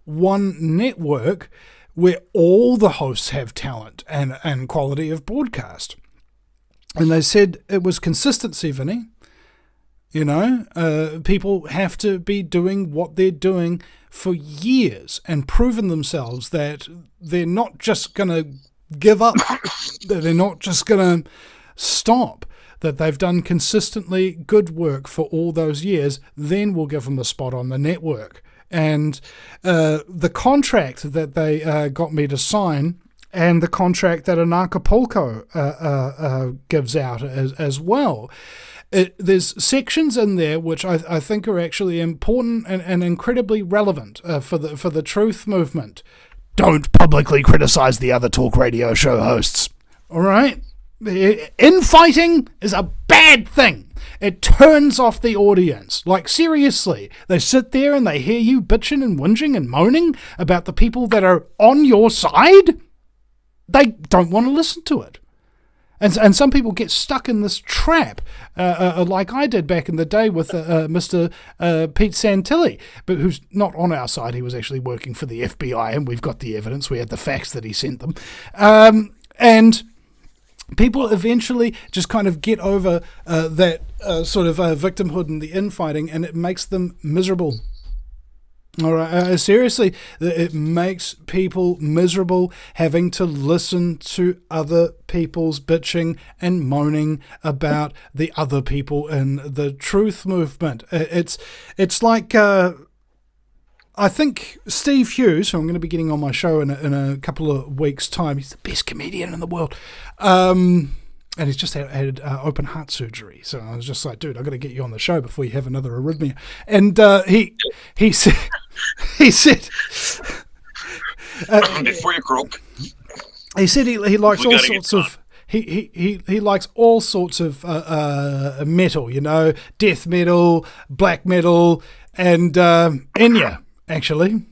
one network where all the hosts have talent and quality of broadcast? And they said it was consistency, Vinny. People have to be doing what they're doing for years and proven themselves that they're not just going to give up, that they're not just going to stop, that they've done consistently good work for all those years. Then we'll give them a spot on the network. And the contract that they got me to sign, and the contract that Anarchapulco gives out as well, there's sections in there which I think are actually important and incredibly relevant for the truth movement. Don't publicly criticize the other talk radio show hosts. All right? Infighting is a bad thing. It turns off the audience. Like, seriously, they sit there and they hear you bitching and whinging and moaning about the people that are on your side. They don't want to listen to it. And some people get stuck in this trap, like I did back in the day with Mr. Pete Santilli, but who's not on our side. He was actually working for the FBI, and we've got the evidence. We had the facts that he sent them. And people eventually just kind of get over that sort of victimhood and the infighting, and it makes them miserable. All right, seriously, it makes people miserable having to listen to other people's bitching and moaning about the other people in the truth movement. It's like I think Steve Hughes, who I'm going to be getting on my show in a couple of weeks' time. He's the best comedian in the world. And he's just had open heart surgery. So I was just like, dude, I've got to get you on the show before you have another arrhythmia. And he said, before you croak. He said he likes all sorts of he likes all sorts of metal, death metal, black metal, and Enya. Actually,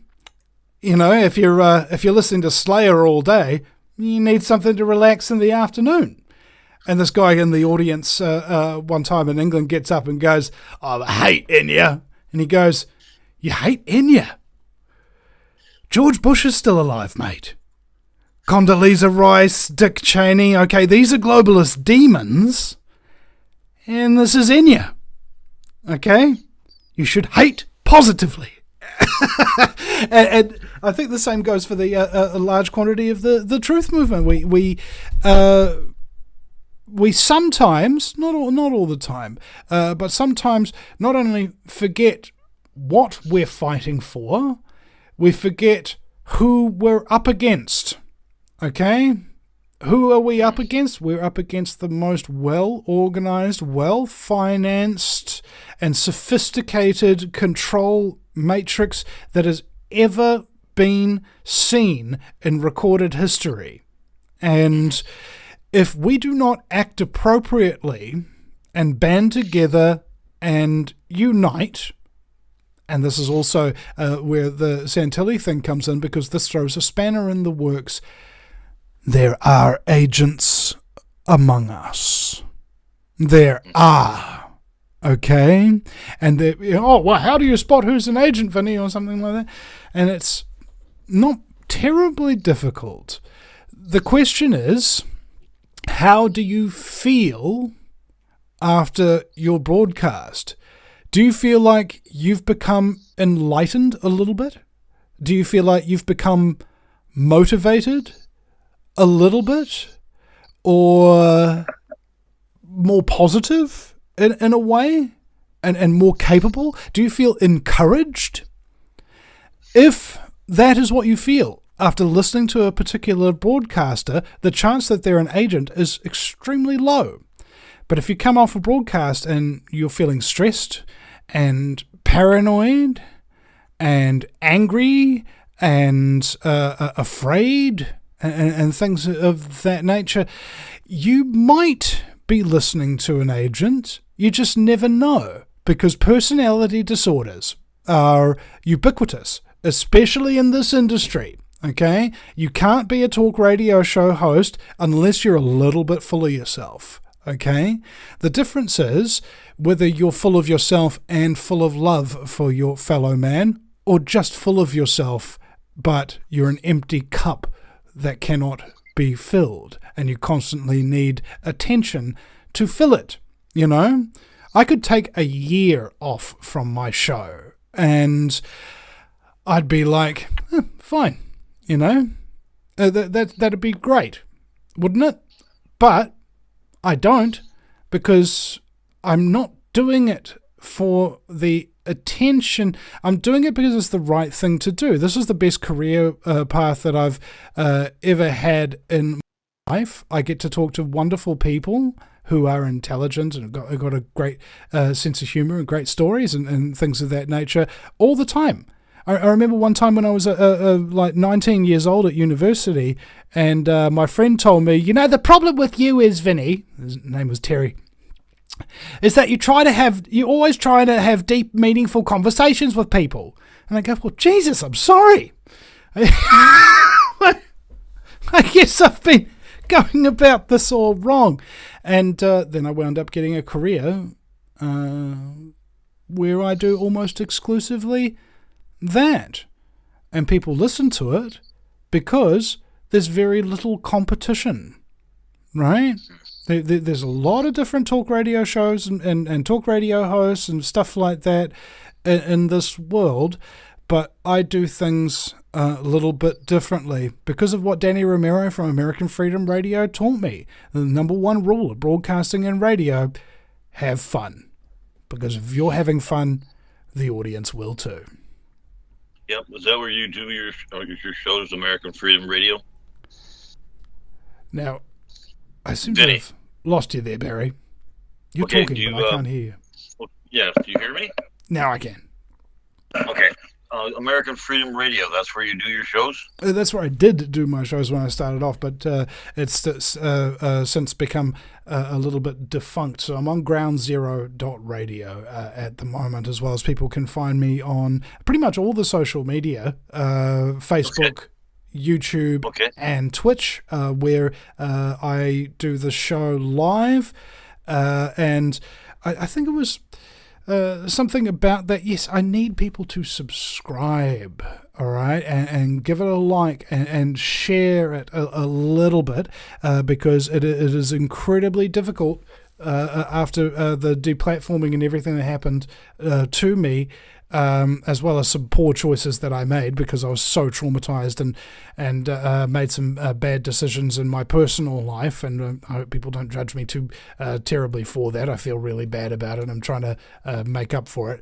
if you're listening to Slayer all day, you need something to relax in the afternoon. And this guy in the audience one time in England gets up and goes, "I hate Enya." And he goes, "You hate Enya? George Bush is still alive, mate. Condoleezza Rice, Dick Cheney. Okay, these are globalist demons. And this is Enya. Okay? You should hate positively." and I think the same goes for the a large quantity of the truth movement. We sometimes, not all the time, but sometimes not only forget what we're fighting for, we forget who we're up against. Okay? Who are we up against? We're up against the most well-organized, well-financed, and sophisticated control matrix that has ever been seen in recorded history. And if we do not act appropriately and band together and unite, and this is also where the Santilli thing comes in, because this throws a spanner in the works, there are agents among us. There are. Okay? And how do you spot who's an agent, Vinny, or something like that? And it's not terribly difficult. The question is, how do you feel after your broadcast? Do you feel like you've become enlightened a little bit? Do you feel like you've become motivated a little bit? Or more positive in a way? And more capable? Do you feel encouraged? If that is what you feel after listening to a particular broadcaster, the chance that they're an agent is extremely low. But if you come off a broadcast and you're feeling stressed and paranoid and angry and afraid and things of that nature, you might be listening to an agent. You just never know, because personality disorders are ubiquitous, especially in this industry. Okay? You can't be a talk radio show host unless you're a little bit full of yourself. Okay? The difference is whether you're full of yourself and full of love for your fellow man, or just full of yourself, but you're an empty cup that cannot be filled, and you constantly need attention to fill it, you know? I could take a year off from my show, and I'd be like, fine, you know? That'd be great, wouldn't it? But I don't, because I'm not doing it for the attention. I'm doing it because it's the right thing to do. This is the best career path that I've ever had in my life. I get to talk to wonderful people who are intelligent and have got a great sense of humor and great stories and things of that nature all the time. I remember one time when I was like 19 years old at university, and my friend told me, you know, the problem with you is, Vinny, his name was Terry, is that you always try to have deep, meaningful conversations with people. And I go, well, Jesus, I'm sorry. I guess I've been going about this all wrong. And then I wound up getting a career where I do almost exclusively that. And people listen to it because there's very little competition, right? There's a lot of different talk radio shows and talk radio hosts and stuff like that in this world, but I do things a little bit differently because of what Danny Romero from American Freedom Radio taught me. The number one rule of broadcasting and radio: have fun. Because if you're having fun, the audience will too. Yep. Is that where you do your shows, American Freedom Radio? Now, I seem to have lost you there, Barry. You're okay, talking, but I can't hear you. Well, yeah, do you hear me? Now I can. Okay. American Freedom Radio, that's where you do your shows? That's where I did do my shows when I started off, but it's since become a little bit defunct. So I'm on groundzero.radio at the moment, as well as people can find me on pretty much all the social media, Facebook, YouTube, and Twitch, where I do the show live. And I think it was... something about that. Yes, I need people to subscribe, all right, and give it a like and share it a little bit, because it is incredibly difficult after the deplatforming and everything that happened to me, as well as some poor choices that I made because I was so traumatized and made some bad decisions in my personal life, and I hope people don't judge me too terribly for that. I feel really bad about it. I'm trying to make up for it.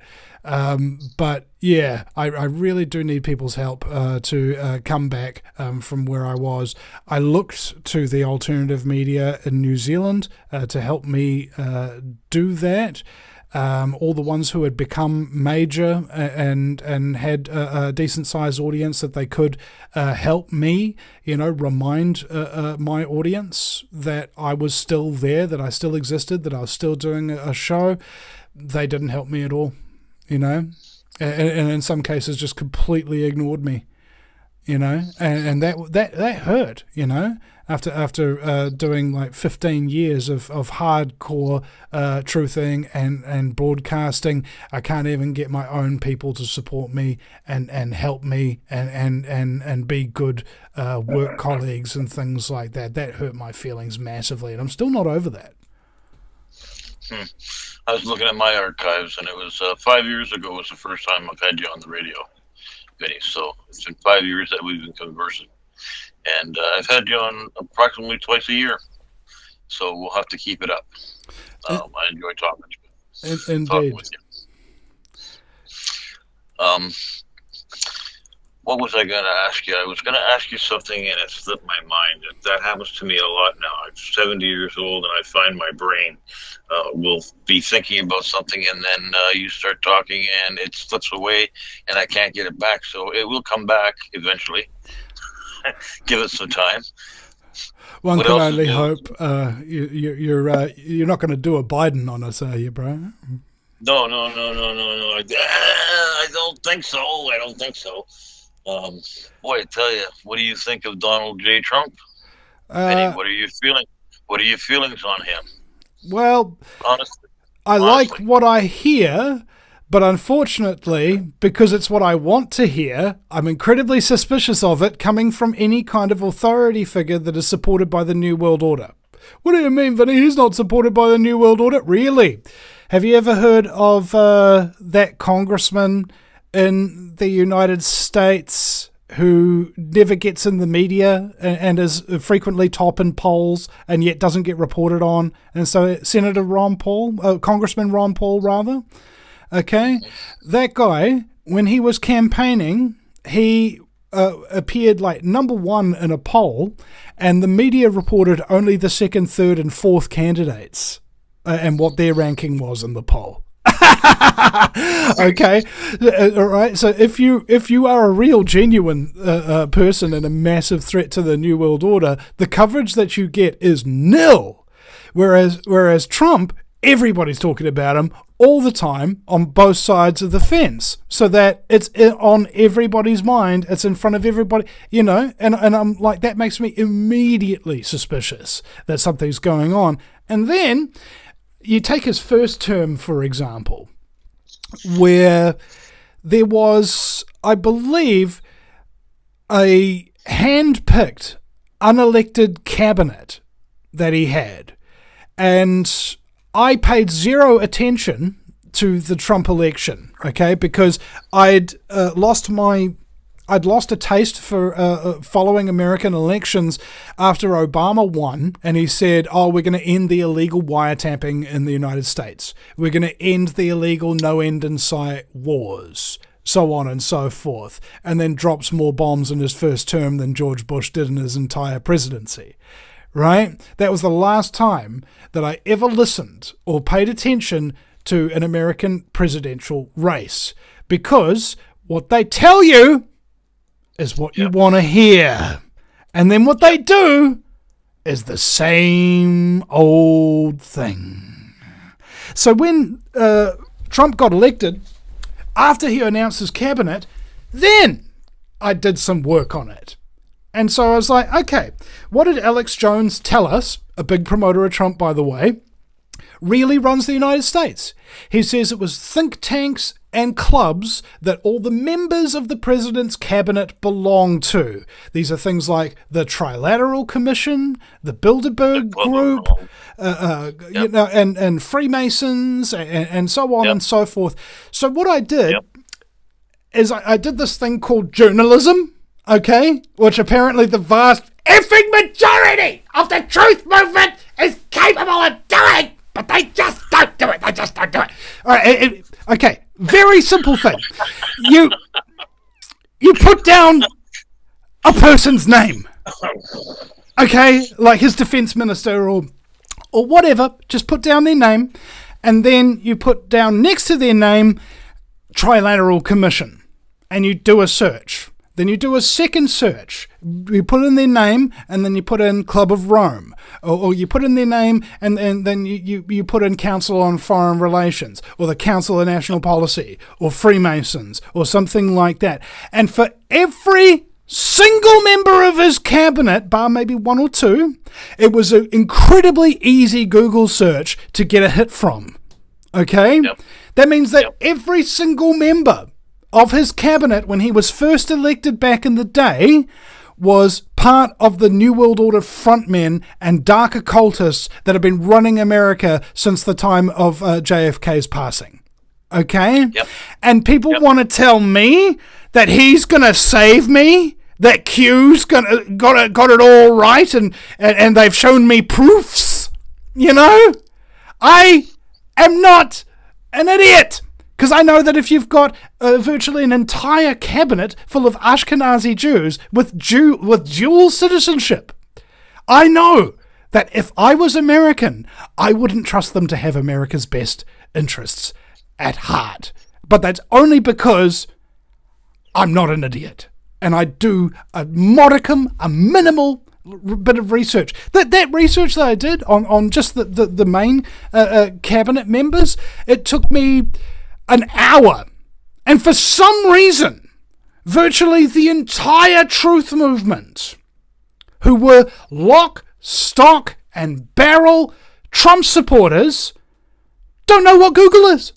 But yeah, I really do need people's help to come back from where I was. I looked to the alternative media in New Zealand to help me do that. All the ones who had become major and had a decent sized audience that they could help me, remind my audience that I was still there, that I still existed, that I was still doing a show. They didn't help me at all, and in some cases just completely ignored me, and that hurt, after doing like 15 years of hardcore truthing and broadcasting. I can't even get my own people to support me and help me and be good work colleagues and things like that. That hurt my feelings massively, and I'm still not over that. I was looking at my archives, and it was 5 years ago was the first time I've had you on the radio, Vinny. So it's been 5 years that we've been conversing. And I've had you on approximately twice a year, so we'll have to keep it up. I enjoy talking with you. What was I going to ask you? I was going to ask you something, and it slipped my mind. That happens to me a lot now. I'm 70 years old, and I find my brain will be thinking about something, and then you start talking, and it slips away, and I can't get it back. So it will come back eventually. Give it some time. One can only hope. You're not going to do a Biden on us, are you, bro? No. I don't think so. Boy, I tell you, what do you think of Donald J. Trump? Eddie, what are you feeling? What are your feelings on him? Well, honestly, I like what I hear, but unfortunately, because it's what I want to hear, I'm incredibly suspicious of it coming from any kind of authority figure that is supported by the New World Order. What do you mean, Vinny? He's not supported by the New World Order? Really? Have you ever heard of that congressman in the United States who never gets in the media and is frequently top in polls and yet doesn't get reported on? And so Congressman Ron Paul, rather. Okay, that guy, when he was campaigning, he appeared like number one in a poll, and the media reported only the second, third, and fourth candidates and what their ranking was in the poll. Okay, all right. So if you are a real, genuine person and a massive threat to the New World Order, the coverage that you get is nil. Whereas Trump, everybody's talking about him all the time on both sides of the fence, so that it's on everybody's mind. It's in front of everybody, and I'm like, that makes me immediately suspicious that something's going on. And then you take his first term, for example, where there was, I believe, a hand-picked, unelected cabinet that he had. And I paid zero attention to the Trump election, okay, because I'd lost a taste for following American elections after Obama won, and he said, we're going to end the illegal wiretapping in the United States. We're going to end the illegal no end in sight wars, so on and so forth, and then drops more bombs in his first term than George Bush did in his entire presidency. Right? That was the last time that I ever listened or paid attention to an American presidential race, because what they tell you is what you want to hear. And then what they do is the same old thing. So when Trump got elected, after he announced his cabinet, then I did some work on it. And so I was like, okay, what did Alex Jones tell us, a big promoter of Trump, by the way, really runs the United States? He says it was think tanks and clubs that all the members of the president's cabinet belong to. These are things like the Trilateral Commission, the Bilderberg Group, and Freemasons, and so on and so forth. So what I did is I did this thing called journalism. Okay, which apparently the vast effing majority of the truth movement is capable of doing, but they just don't do it. All right, okay, very simple thing. You put down a person's name, okay, like his defense minister or whatever. Just put down their name, and then you put down next to their name Trilateral Commission, and you do a search. Then you do a second search. You put in their name, and then you put in Club of Rome. Or you put in their name, and then you put in Council on Foreign Relations, or the Council of National Policy, or Freemasons, or something like that. And for every single member of his cabinet, bar maybe one or two, it was an incredibly easy Google search to get a hit from. Okay? Yep. That means that every single member of his cabinet, when he was first elected back in the day, was part of the New World Order frontmen and dark occultists that have been running America since the time of JFK's passing. Okay? Yep. And people want to tell me that he's going to save me, that Q's got it all right, and they've shown me proofs. I am not an idiot. Because I know that if you've got virtually an entire cabinet full of Ashkenazi Jews with dual citizenship, I know that if I was American, I wouldn't trust them to have America's best interests at heart. But that's only because I'm not an idiot. And I do a minimal bit of research. That research that I did on just the main cabinet members, it took me an hour. And for some reason, virtually the entire truth movement, who were lock, stock, and barrel Trump supporters, Don't know what Google is.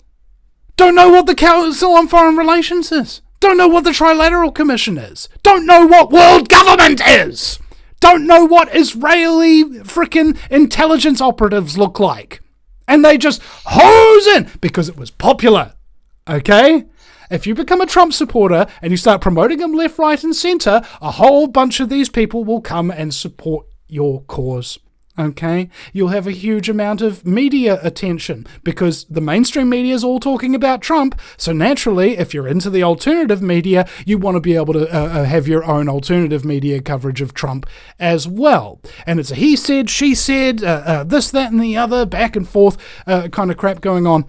Don't know what the Council on Foreign Relations is. Don't know what the Trilateral Commission is. Don't know what world government is. Don't know what Israeli frickin' intelligence operatives look like. And they just hose in because it was popular. Okay? If you become a Trump supporter and you start promoting him left, right, and centre, a whole bunch of these people will come and support your cause. Okay? You'll have a huge amount of media attention because the mainstream media is all talking about Trump. So naturally, if you're into the alternative media, you want to be able to have your own alternative media coverage of Trump as well. And it's a he said, she said, this, that, and the other, back and forth kind of crap going on.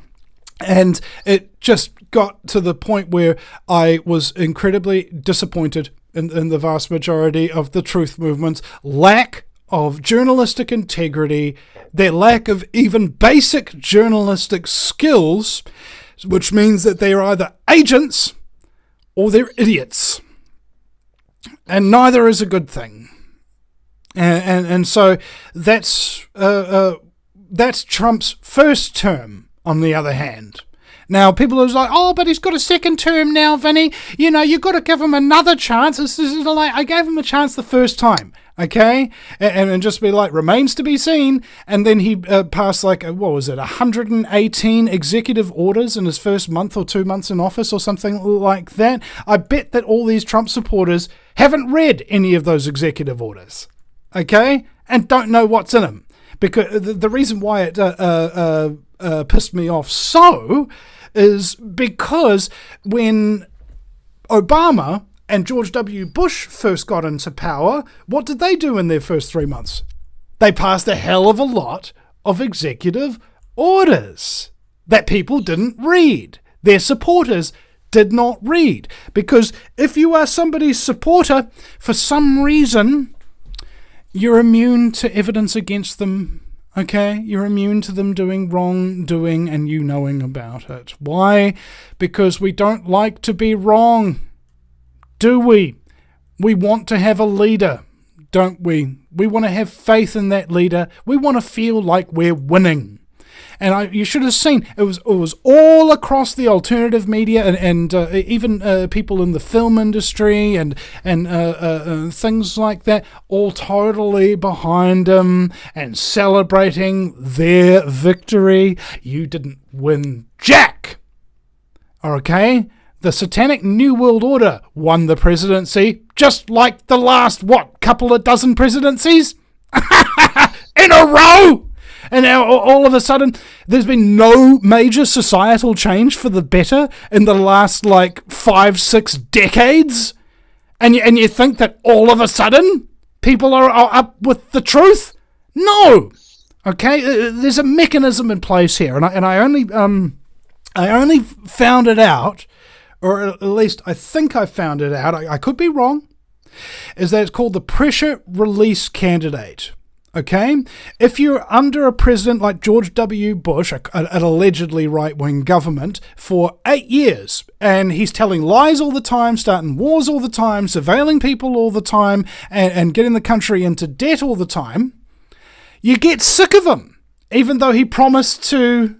And it just got to the point where I was incredibly disappointed in the vast majority of the truth movement's lack of journalistic integrity, their lack of even basic journalistic skills, which means that they are either agents or they're idiots. And neither is a good thing. And so that's Trump's first term, on the other hand. Now, people are like, oh, but he's got a second term now, Vinny. You know, you've got to give him another chance. This is like, I gave him a chance the first time, okay? And just be like, remains to be seen. And then he passed 118 executive orders in his first month or 2 months in office or something like that. I bet that all these Trump supporters haven't read any of those executive orders, okay? And don't know what's in them. Because the reason why it pissed me off so is because when Obama and George W. Bush first got into power, what did they do in their first 3 months? They passed a hell of a lot of executive orders that people didn't read. Their supporters did not read. Because if you are somebody's supporter, for some reason, you're immune to evidence against them. Okay, you're immune to them doing wrongdoing and you knowing about it. Why? Because we don't like to be wrong, do we? We want to have a leader, don't we? We want to have faith in that leader. We want to feel like we're winning. And you should have seen, it was all across the alternative media and even people in the film industry and things like that, all totally behind him and celebrating their victory. You didn't win jack. Okay? The Satanic New World Order won the presidency, just like the last, couple of dozen presidencies? In a row! And now, all of a sudden, there's been no major societal change for the better in the last, 5-6 decades? And you think that all of a sudden, people are up with the truth? No! Okay? There's a mechanism in place here, and I only found it out, or at least I think I found it out, I could be wrong, is that it's called the pressure release candidate. Okay? If you're under a president like George W. Bush, an allegedly right-wing government, for 8 years, and he's telling lies all the time, starting wars all the time, surveilling people all the time, and getting the country into debt all the time, you get sick of him, even though he promised to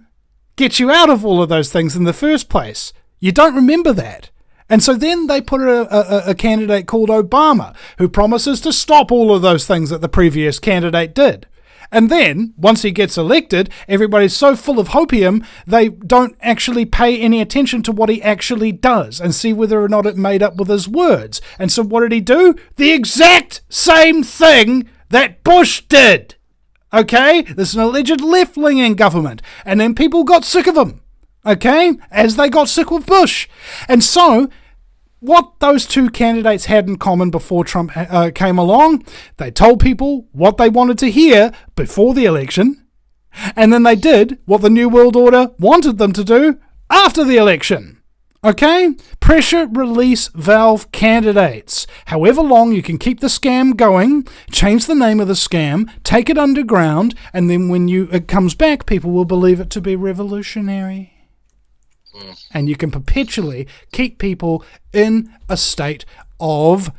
get you out of all of those things in the first place. You don't remember that. And so then they put a candidate called Obama, who promises to stop all of those things that the previous candidate did. And then, once he gets elected, everybody's so full of hopium, they don't actually pay any attention to what he actually does and see whether or not it made up with his words. And so what did he do? The exact same thing that Bush did. Okay? There's an alleged left-wing government. And then people got sick of him. Okay? As they got sick with Bush. And so, what those two candidates had in common before Trump came along, they told people what they wanted to hear before the election, and then they did what the New World Order wanted them to do after the election. Okay? Pressure release valve candidates. However long you can keep the scam going, change the name of the scam, take it underground, and then when it comes back, people will believe it to be revolutionary. And you can perpetually keep people in a state of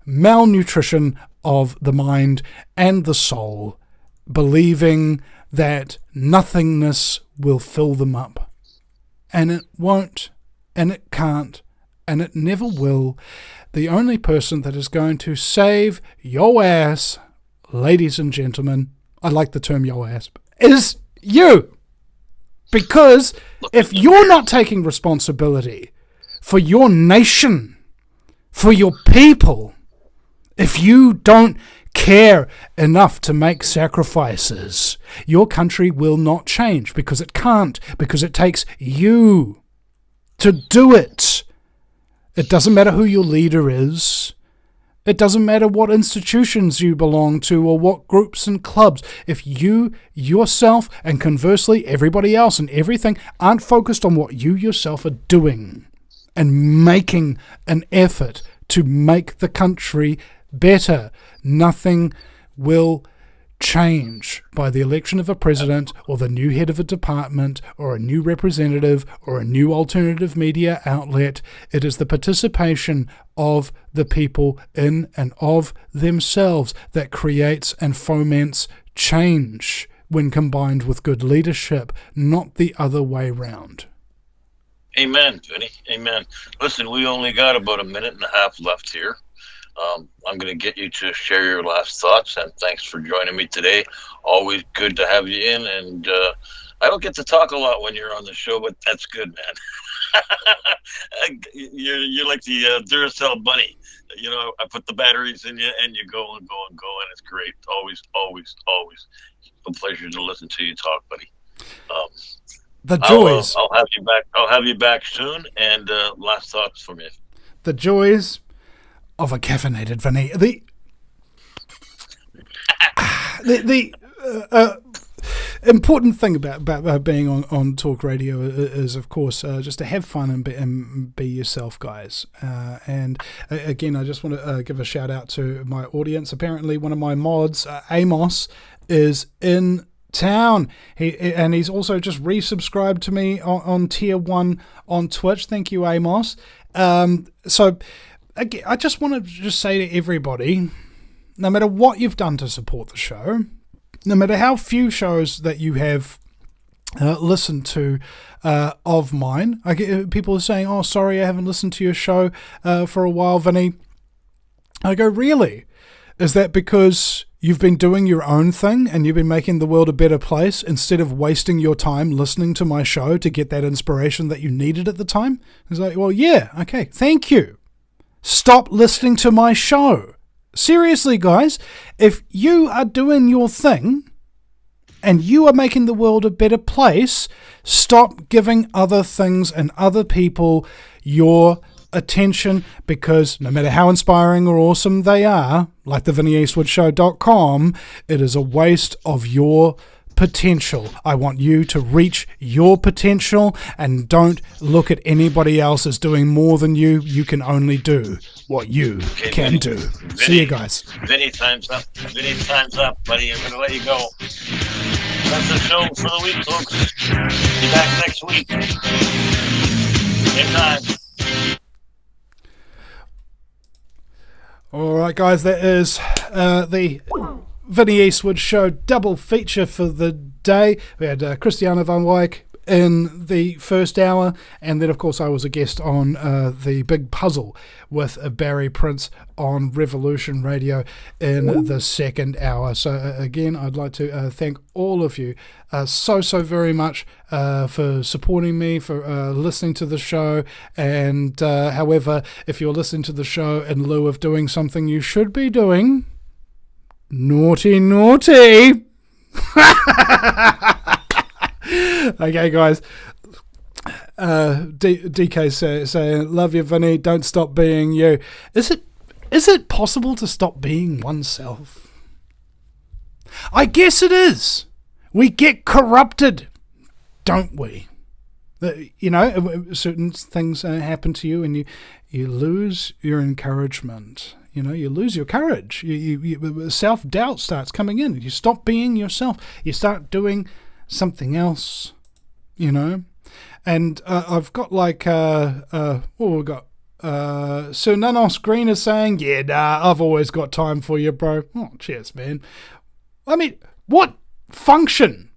malnutrition of the mind and the soul, believing that nothingness will fill them up. And it won't, and it can't, and it never will. The only person that is going to save your ass, ladies and gentlemen, I like the term your ass, is you. Because if you're not taking responsibility for your nation, for your people, if you don't care enough to make sacrifices, your country will not change, because it can't, because it takes you to do it. It doesn't matter who your leader is. It doesn't matter what institutions you belong to or what groups and clubs. If you yourself, and conversely everybody else and everything, aren't focused on what you yourself are doing and making an effort to make the country better, nothing will change by the election of a president or the new head of a department or a new representative or a new alternative media outlet. It is the participation of the people in and of themselves that creates and foments change when combined with good leadership, not the other way round. Amen, Vinny. Amen. Listen, we only got about a minute and a half left here. I'm going to get you to share your last thoughts, and thanks for joining me today. Always good to have you in, and I don't get to talk a lot when you're on the show, but that's good, man. You're like the Duracell bunny. You know, I put the batteries in you, and you go and go and go, and it's great. Always, always, always a pleasure to listen to you talk, buddy. The joys. I'll have you back. I'll have you back soon. And last thoughts from you. The joys of a caffeinated Vinny. The important thing about being on talk radio is, of course, just to have fun and be yourself, guys. And again, I just want to give a shout out to my audience. Apparently, one of my mods, Amos, is in town. He's also just resubscribed to me on Tier 1 on Twitch. Thank you, Amos. So again, I just want to just say to everybody, no matter what you've done to support the show, no matter how few shows that you have listened to of mine, I get people saying, "Oh, sorry, I haven't listened to your show for a while, Vinny." I go, "Really? Is that because you've been doing your own thing and you've been making the world a better place instead of wasting your time listening to my show to get that inspiration that you needed at the time?" It's like, well, yeah, okay, thank you. Stop listening to my show. Seriously, guys, if you are doing your thing and you are making the world a better place, stop giving other things and other people your attention, because no matter how inspiring or awesome they are, like the VinnyEastwoodShow.com, it is a waste of your potential. I want you to reach your potential and don't look at anybody else as doing more than you. You can only do what you can do. See you guys. Vinny, time's up. Vinny, time's up, buddy. I'm going to let you go. That's the show for the week, folks. Be back next week. Same time. All right, guys, that is the Vinny Eastwood Show double feature for the day. We had Christianne Van Wijk in the first hour, and then, of course, I was a guest on The Big Puzzle with Barry Prince on Revolution Radio in the second hour. So, again, I'd like to thank all of you so very much for supporting me, for listening to the show. And however, if you're listening to the show in lieu of doing something you should be doing, naughty. Okay, guys. DK saying, "Love you, Vinny. Don't stop being you." Is it possible to stop being oneself? I guess it is. We get corrupted, don't we? You know, certain things happen to you, and you lose your encouragement. You know, you lose your courage. You self-doubt starts coming in. You stop being yourself. You start doing something else, you know. And I've got like we've got Sir Nanos Green is saying, "Yeah, nah, I've always got time for you, bro." Oh, cheers, man. I mean, what function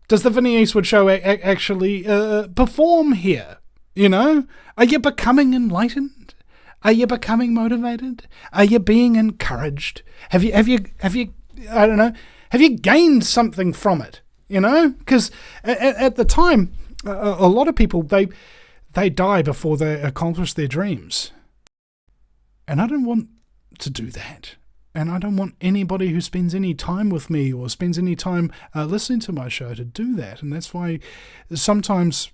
Does the Vinny Eastwood Show actually perform here? You know? Are you becoming enlightened? Are you becoming motivated? Are you being encouraged? Have you I don't know, have you gained something from it? You know? Because at the time, a lot of people, they die before they accomplish their dreams. And I don't want to do that. And I don't want anybody who spends any time with me or spends any time listening to my show to do that. And that's why sometimes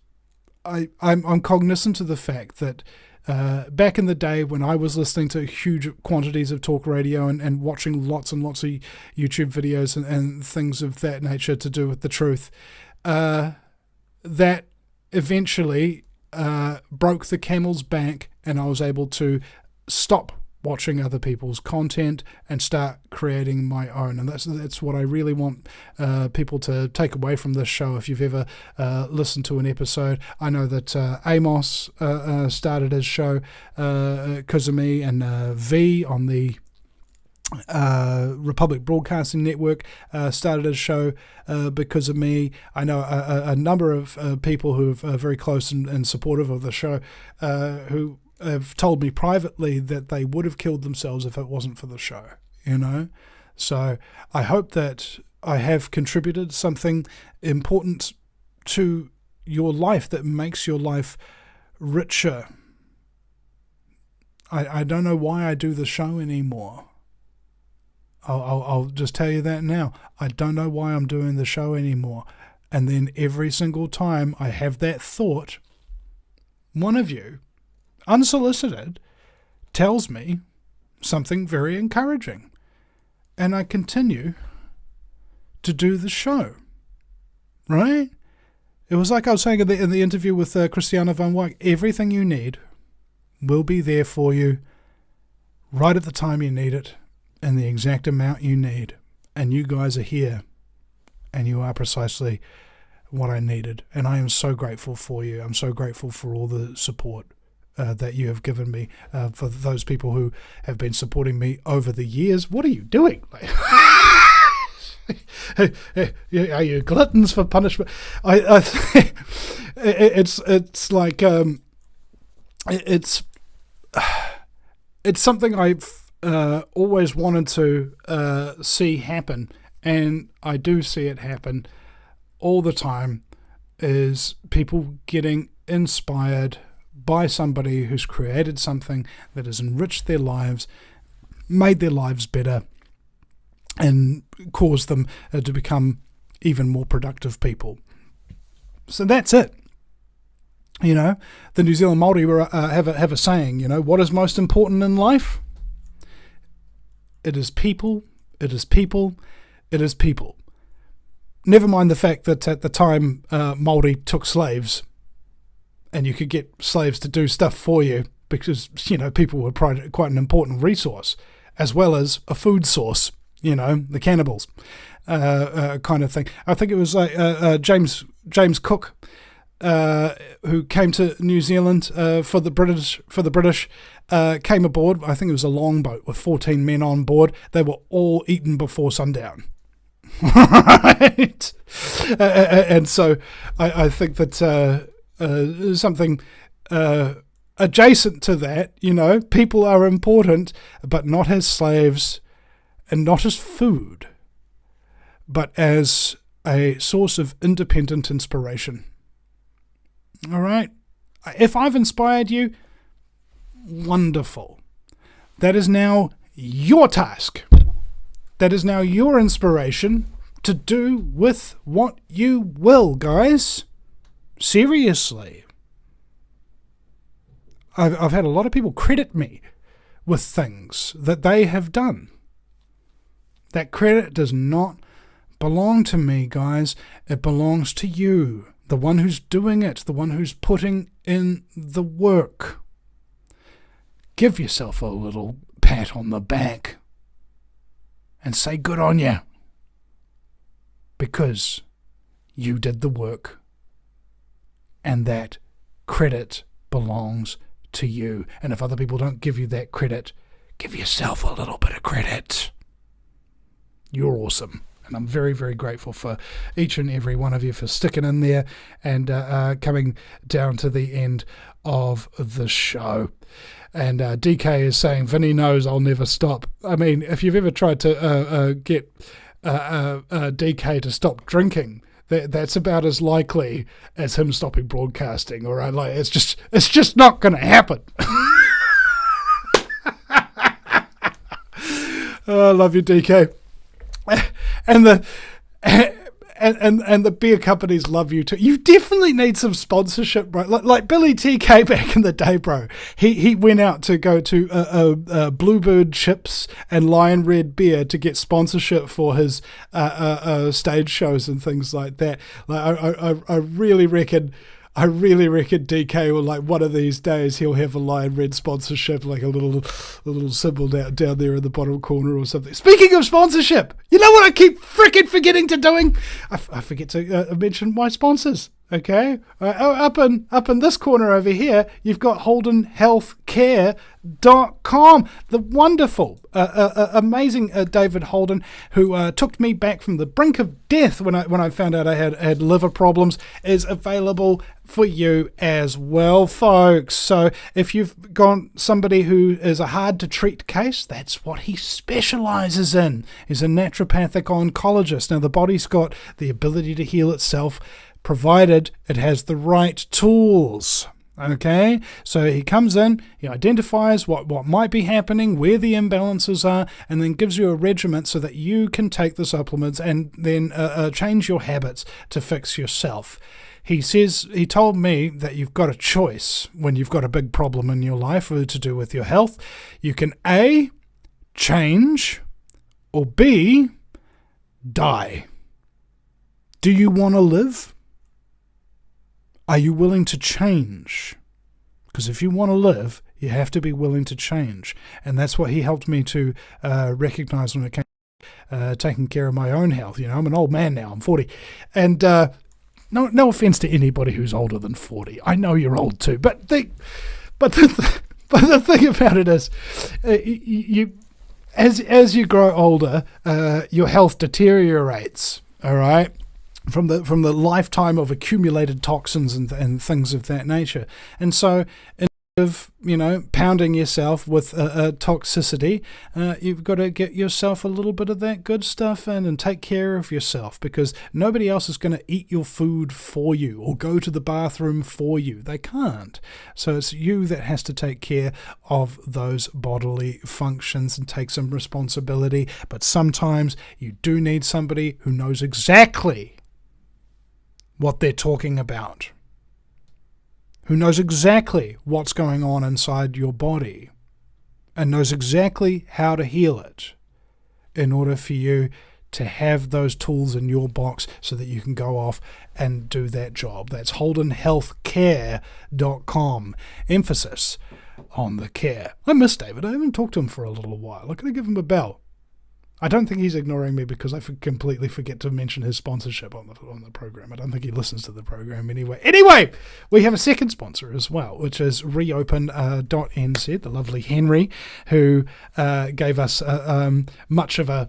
I'm cognizant of the fact that back in the day when I was listening to huge quantities of talk radio and watching lots and lots of YouTube videos and things of that nature to do with the truth, that eventually broke the camel's back, and I was able to stop watching other people's content and start creating my own. And that's what I really want people to take away from this show. If you've ever listened to an episode, I know that Amos started his show because of me, and V on the Republic Broadcasting Network started his show because of me. I know a number of people who are very close and supportive of the show who have told me privately that they would have killed themselves if it wasn't for the show, you know? So I hope that I have contributed something important to your life that makes your life richer. I don't know why I do the show anymore. I'll just tell you that now. I don't know why I'm doing the show anymore. And then every single time I have that thought, one of you, unsolicited, tells me something very encouraging, and I continue to do the show, right? It was like I was saying in the interview with Christianne Van Wijk, everything you need will be there for you right at the time you need it and the exact amount you need, and you guys are here, and you are precisely what I needed, and I am so grateful for you. I'm so grateful for all the support that you have given me, for those people who have been supporting me over the years. What are you doing? Are you gluttons for punishment? It's like it's something I've always wanted to see happen, and I do see it happen all the time. Is people getting inspired by somebody who's created something that has enriched their lives, made their lives better, and caused them to become even more productive people. So that's it. You know, the New Zealand Māori have a saying, you know, what is most important in life? It is people, it is people, it is people. Never mind the fact that at the time Māori took slaves, and you could get slaves to do stuff for you because, you know, people were quite an important resource, as well as a food source, you know, the cannibals kind of thing. I think it was like James Cook, who came to New Zealand for the British, came aboard. I think it was a longboat with 14 men on board. They were all eaten before sundown. Right? And so I think that something adjacent to that, you know, people are important, but not as slaves and not as food, but as a source of independent inspiration. All right? If I've inspired you, wonderful. That is now your task. That is now your inspiration to do with what you will, guys. Seriously. I've had a lot of people credit me with things that they have done. That credit does not belong to me, guys. It belongs to you, the one who's doing it, the one who's putting in the work. Give yourself a little pat on the back and say good on you, because you did the work, and that credit belongs to you. And if other people don't give you that credit, give yourself a little bit of credit. You're awesome. And I'm very, very grateful for each and every one of you for sticking in there and coming down to the end of the show. And DK is saying, Vinny knows I'll never stop. I mean, if you've ever tried to get DK to stop drinking, that's about as likely as him stopping broadcasting. All right, like it's just not going to happen. Oh, I love you, DK. And the beer companies love you too. You definitely need some sponsorship, bro. Like Billy TK back in the day, bro. He went out to go to Bluebird Chips and Lion Red Beer to get sponsorship for his stage shows and things like that. Like I really reckon DK will, like, one of these days he'll have a Lion Red sponsorship, like a little symbol down there in the bottom corner or something. Speaking of sponsorship, you know what I keep freaking forgetting to doing? I forget to mention my sponsors. Okay, up in this corner over here, you've got HoldenHealthCare.com, the wonderful, amazing David Holden, who took me back from the brink of death when I found out I had liver problems, is available for you as well, folks. So if you've got somebody who is a hard to treat case, that's what he specializes in. He's a naturopathic oncologist. Now, the body's got the ability to heal itself, provided it has the right tools. Okay, so he comes in, he identifies what might be happening, where the imbalances are, and then gives you a regimen so that you can take the supplements and then change your habits to fix yourself. He told me that you've got a choice when you've got a big problem in your life to do with your health. You can A, change, or B, die. Do you want to live? Are you willing to change? Because if you want to live, you have to be willing to change. And that's what he helped me to recognize when it came to taking care of my own health. You know, I'm an old man now. I'm 40. And no offense to anybody who's older than 40. I know you're old too. But the thing about it is, as you grow older, your health deteriorates. All right. From the lifetime of accumulated toxins and things of that nature. And so instead of, pounding yourself with toxicity, you've got to get yourself a little bit of that good stuff in and take care of yourself, because nobody else is going to eat your food for you or go to the bathroom for you. They can't. So it's you that has to take care of those bodily functions and take some responsibility. But sometimes you do need somebody who knows exactly what they're talking about, who knows exactly what's going on inside your body and knows exactly how to heal it in order for you to have those tools in your box so that you can go off and do that job. That's HoldenHealthCare.com. Emphasis on the care. I miss David. I haven't talked to him for a little while. I could give him a bell. I don't think he's ignoring me because I completely forget to mention his sponsorship on the program. I don't think he listens to the program anyway. Anyway, we have a second sponsor as well, which is reopen.nz, the lovely Henry, who gave us much of a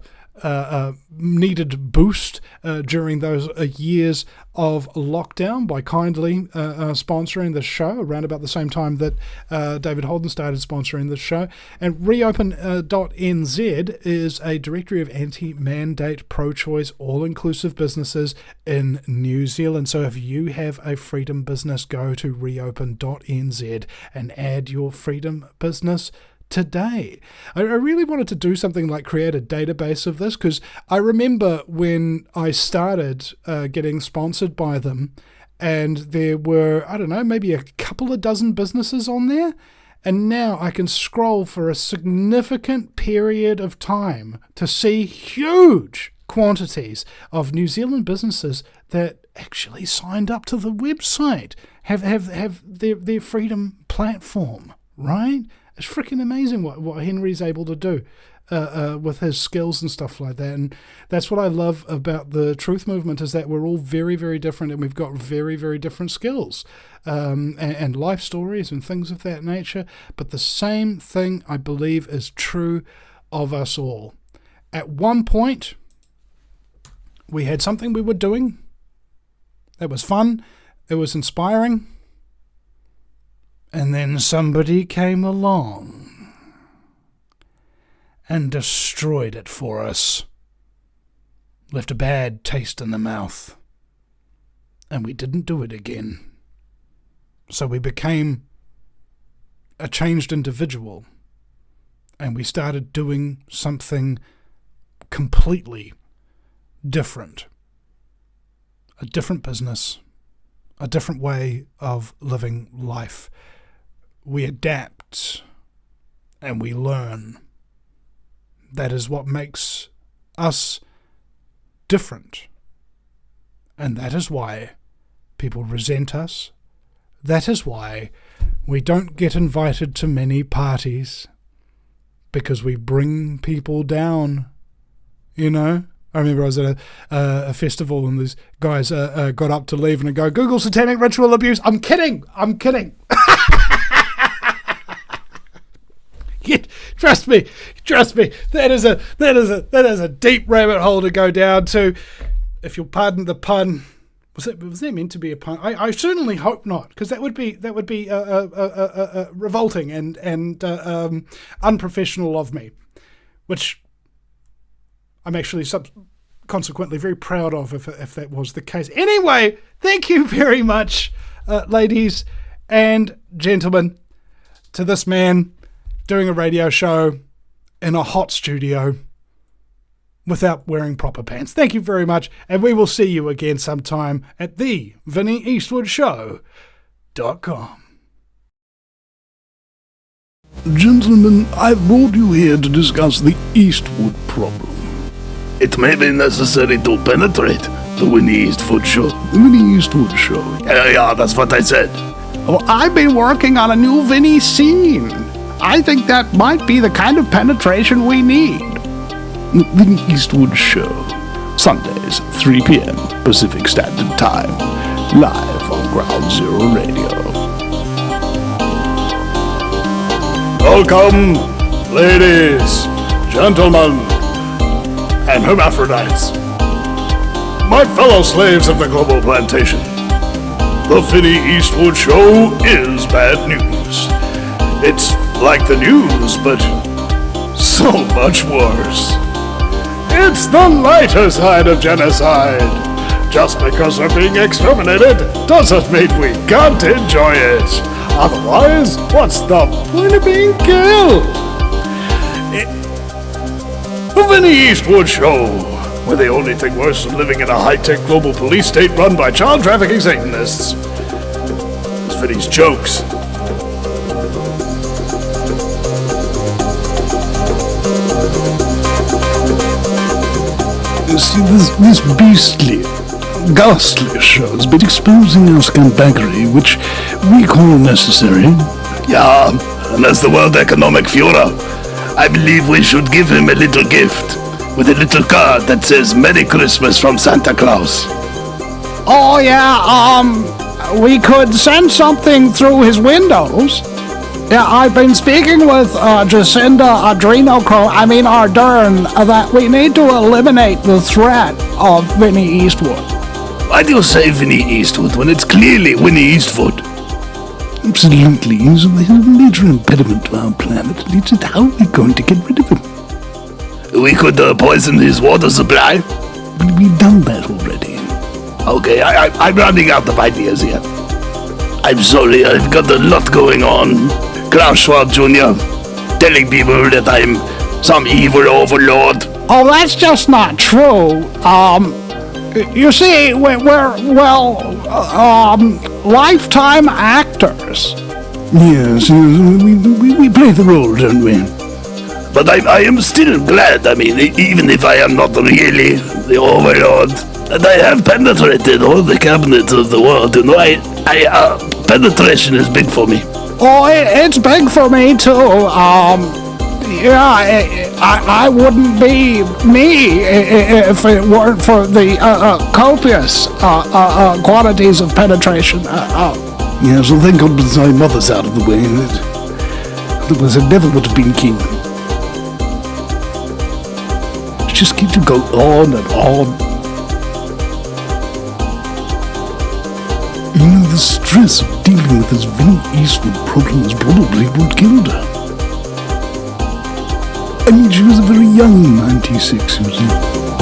needed boost during those years of lockdown by kindly sponsoring the show around about the same time that David Holden started sponsoring the show. And reopen.nz is a directory of anti-mandate, pro-choice, all-inclusive businesses in New Zealand. So if you have a freedom business, go to reopen.nz and add your freedom business today. I really wanted to do something like create a database of this, because I remember when I started getting sponsored by them, and there were, I don't know, maybe a couple of dozen businesses on there, and now I can scroll for a significant period of time to see huge quantities of New Zealand businesses that actually signed up to the website, have their freedom platform, right? It's freaking amazing what Henry's able to do with his skills and stuff like that. And that's what I love about the truth movement, is that we're all very, very different, and we've got very, very different skills and life stories and things of that nature. But the same thing, I believe, is true of us all. At one point, we had something we were doing that was fun, it was inspiring, and then somebody came along and destroyed it for us. Left a bad taste in the mouth. And we didn't do it again. So we became a changed individual. And we started doing something completely different. A different business. A different way of living life. We adapt and we learn. That is what makes us different. And that is why people resent us. That is why we don't get invited to many parties, because we bring people down, you know? I remember I was at a festival and these guys got up to leave and I go, Google satanic ritual abuse. I'm kidding. Yeah, trust me. That is a deep rabbit hole to go down to. If you'll pardon the pun, was there meant to be a pun? I certainly hope not, because that would be revolting and unprofessional of me, which I'm actually consequently very proud of if that was the case. Anyway, thank you very much, ladies and gentlemen, to this man doing a radio show in a hot studio without wearing proper pants. Thank you very much, and we will see you again sometime at the Vinny Eastwood Show.com. Gentlemen, I've brought you here to discuss the Eastwood problem. It may be necessary to penetrate the Vinny Eastwood Show. The Vinny Eastwood Show. Yeah, that's what I said. Well, I've been working on a new Vinny scene. I think that might be the kind of penetration we need. The Vinny Eastwood Show. Sundays, 3 p.m. Pacific Standard Time. Live on Ground Zero Radio. Welcome, ladies, gentlemen, and hermaphrodites. My fellow slaves of the global plantation. The Vinny Eastwood Show is bad news. It's like the news, but so much worse. It's the lighter side of genocide. Just because we're being exterminated doesn't mean we can't enjoy it. Otherwise, what's the point of being killed? The Vinny Eastwood Show, where the only thing worse than living in a high-tech global police state run by child trafficking Satanists is Vinny's jokes. You see, this beastly, ghastly show has been exposing our scumbaggery, which we call necessary. Yeah, and as the World Economic Führer, I believe we should give him a little gift with a little card that says Merry Christmas from Santa Claus. Oh yeah, we could send something through his windows. Yeah, I've been speaking with Jacinda Ardern that we need to eliminate the threat of Vinny Eastwood. Why do you say Vinny Eastwood when it's clearly Vinny Eastwood? Absolutely, he's a major impediment to our planet. How are we going to get rid of him? We could poison his water supply. We've done that already. Okay, I'm running out of ideas here. I'm sorry, I've got a lot going on. Klaus Schwab Jr. telling people that I'm some evil overlord. Oh, that's just not true. You see, we're lifetime actors. Yes, we play the role, don't we? But I am still glad, even if I am not really the overlord, that I have penetrated all the cabinets of the world. Penetration is big for me. Oh, it's big for me too. I wouldn't be me if it weren't for the copious quantities of penetration. Yes, well, thank God my mother's out of the way. Otherwise, I never would have been king. Just keep to go on and on. the stress of dealing with this Vinny Eastwood problem is probably what killed her. I mean, she was a very young 96, you see.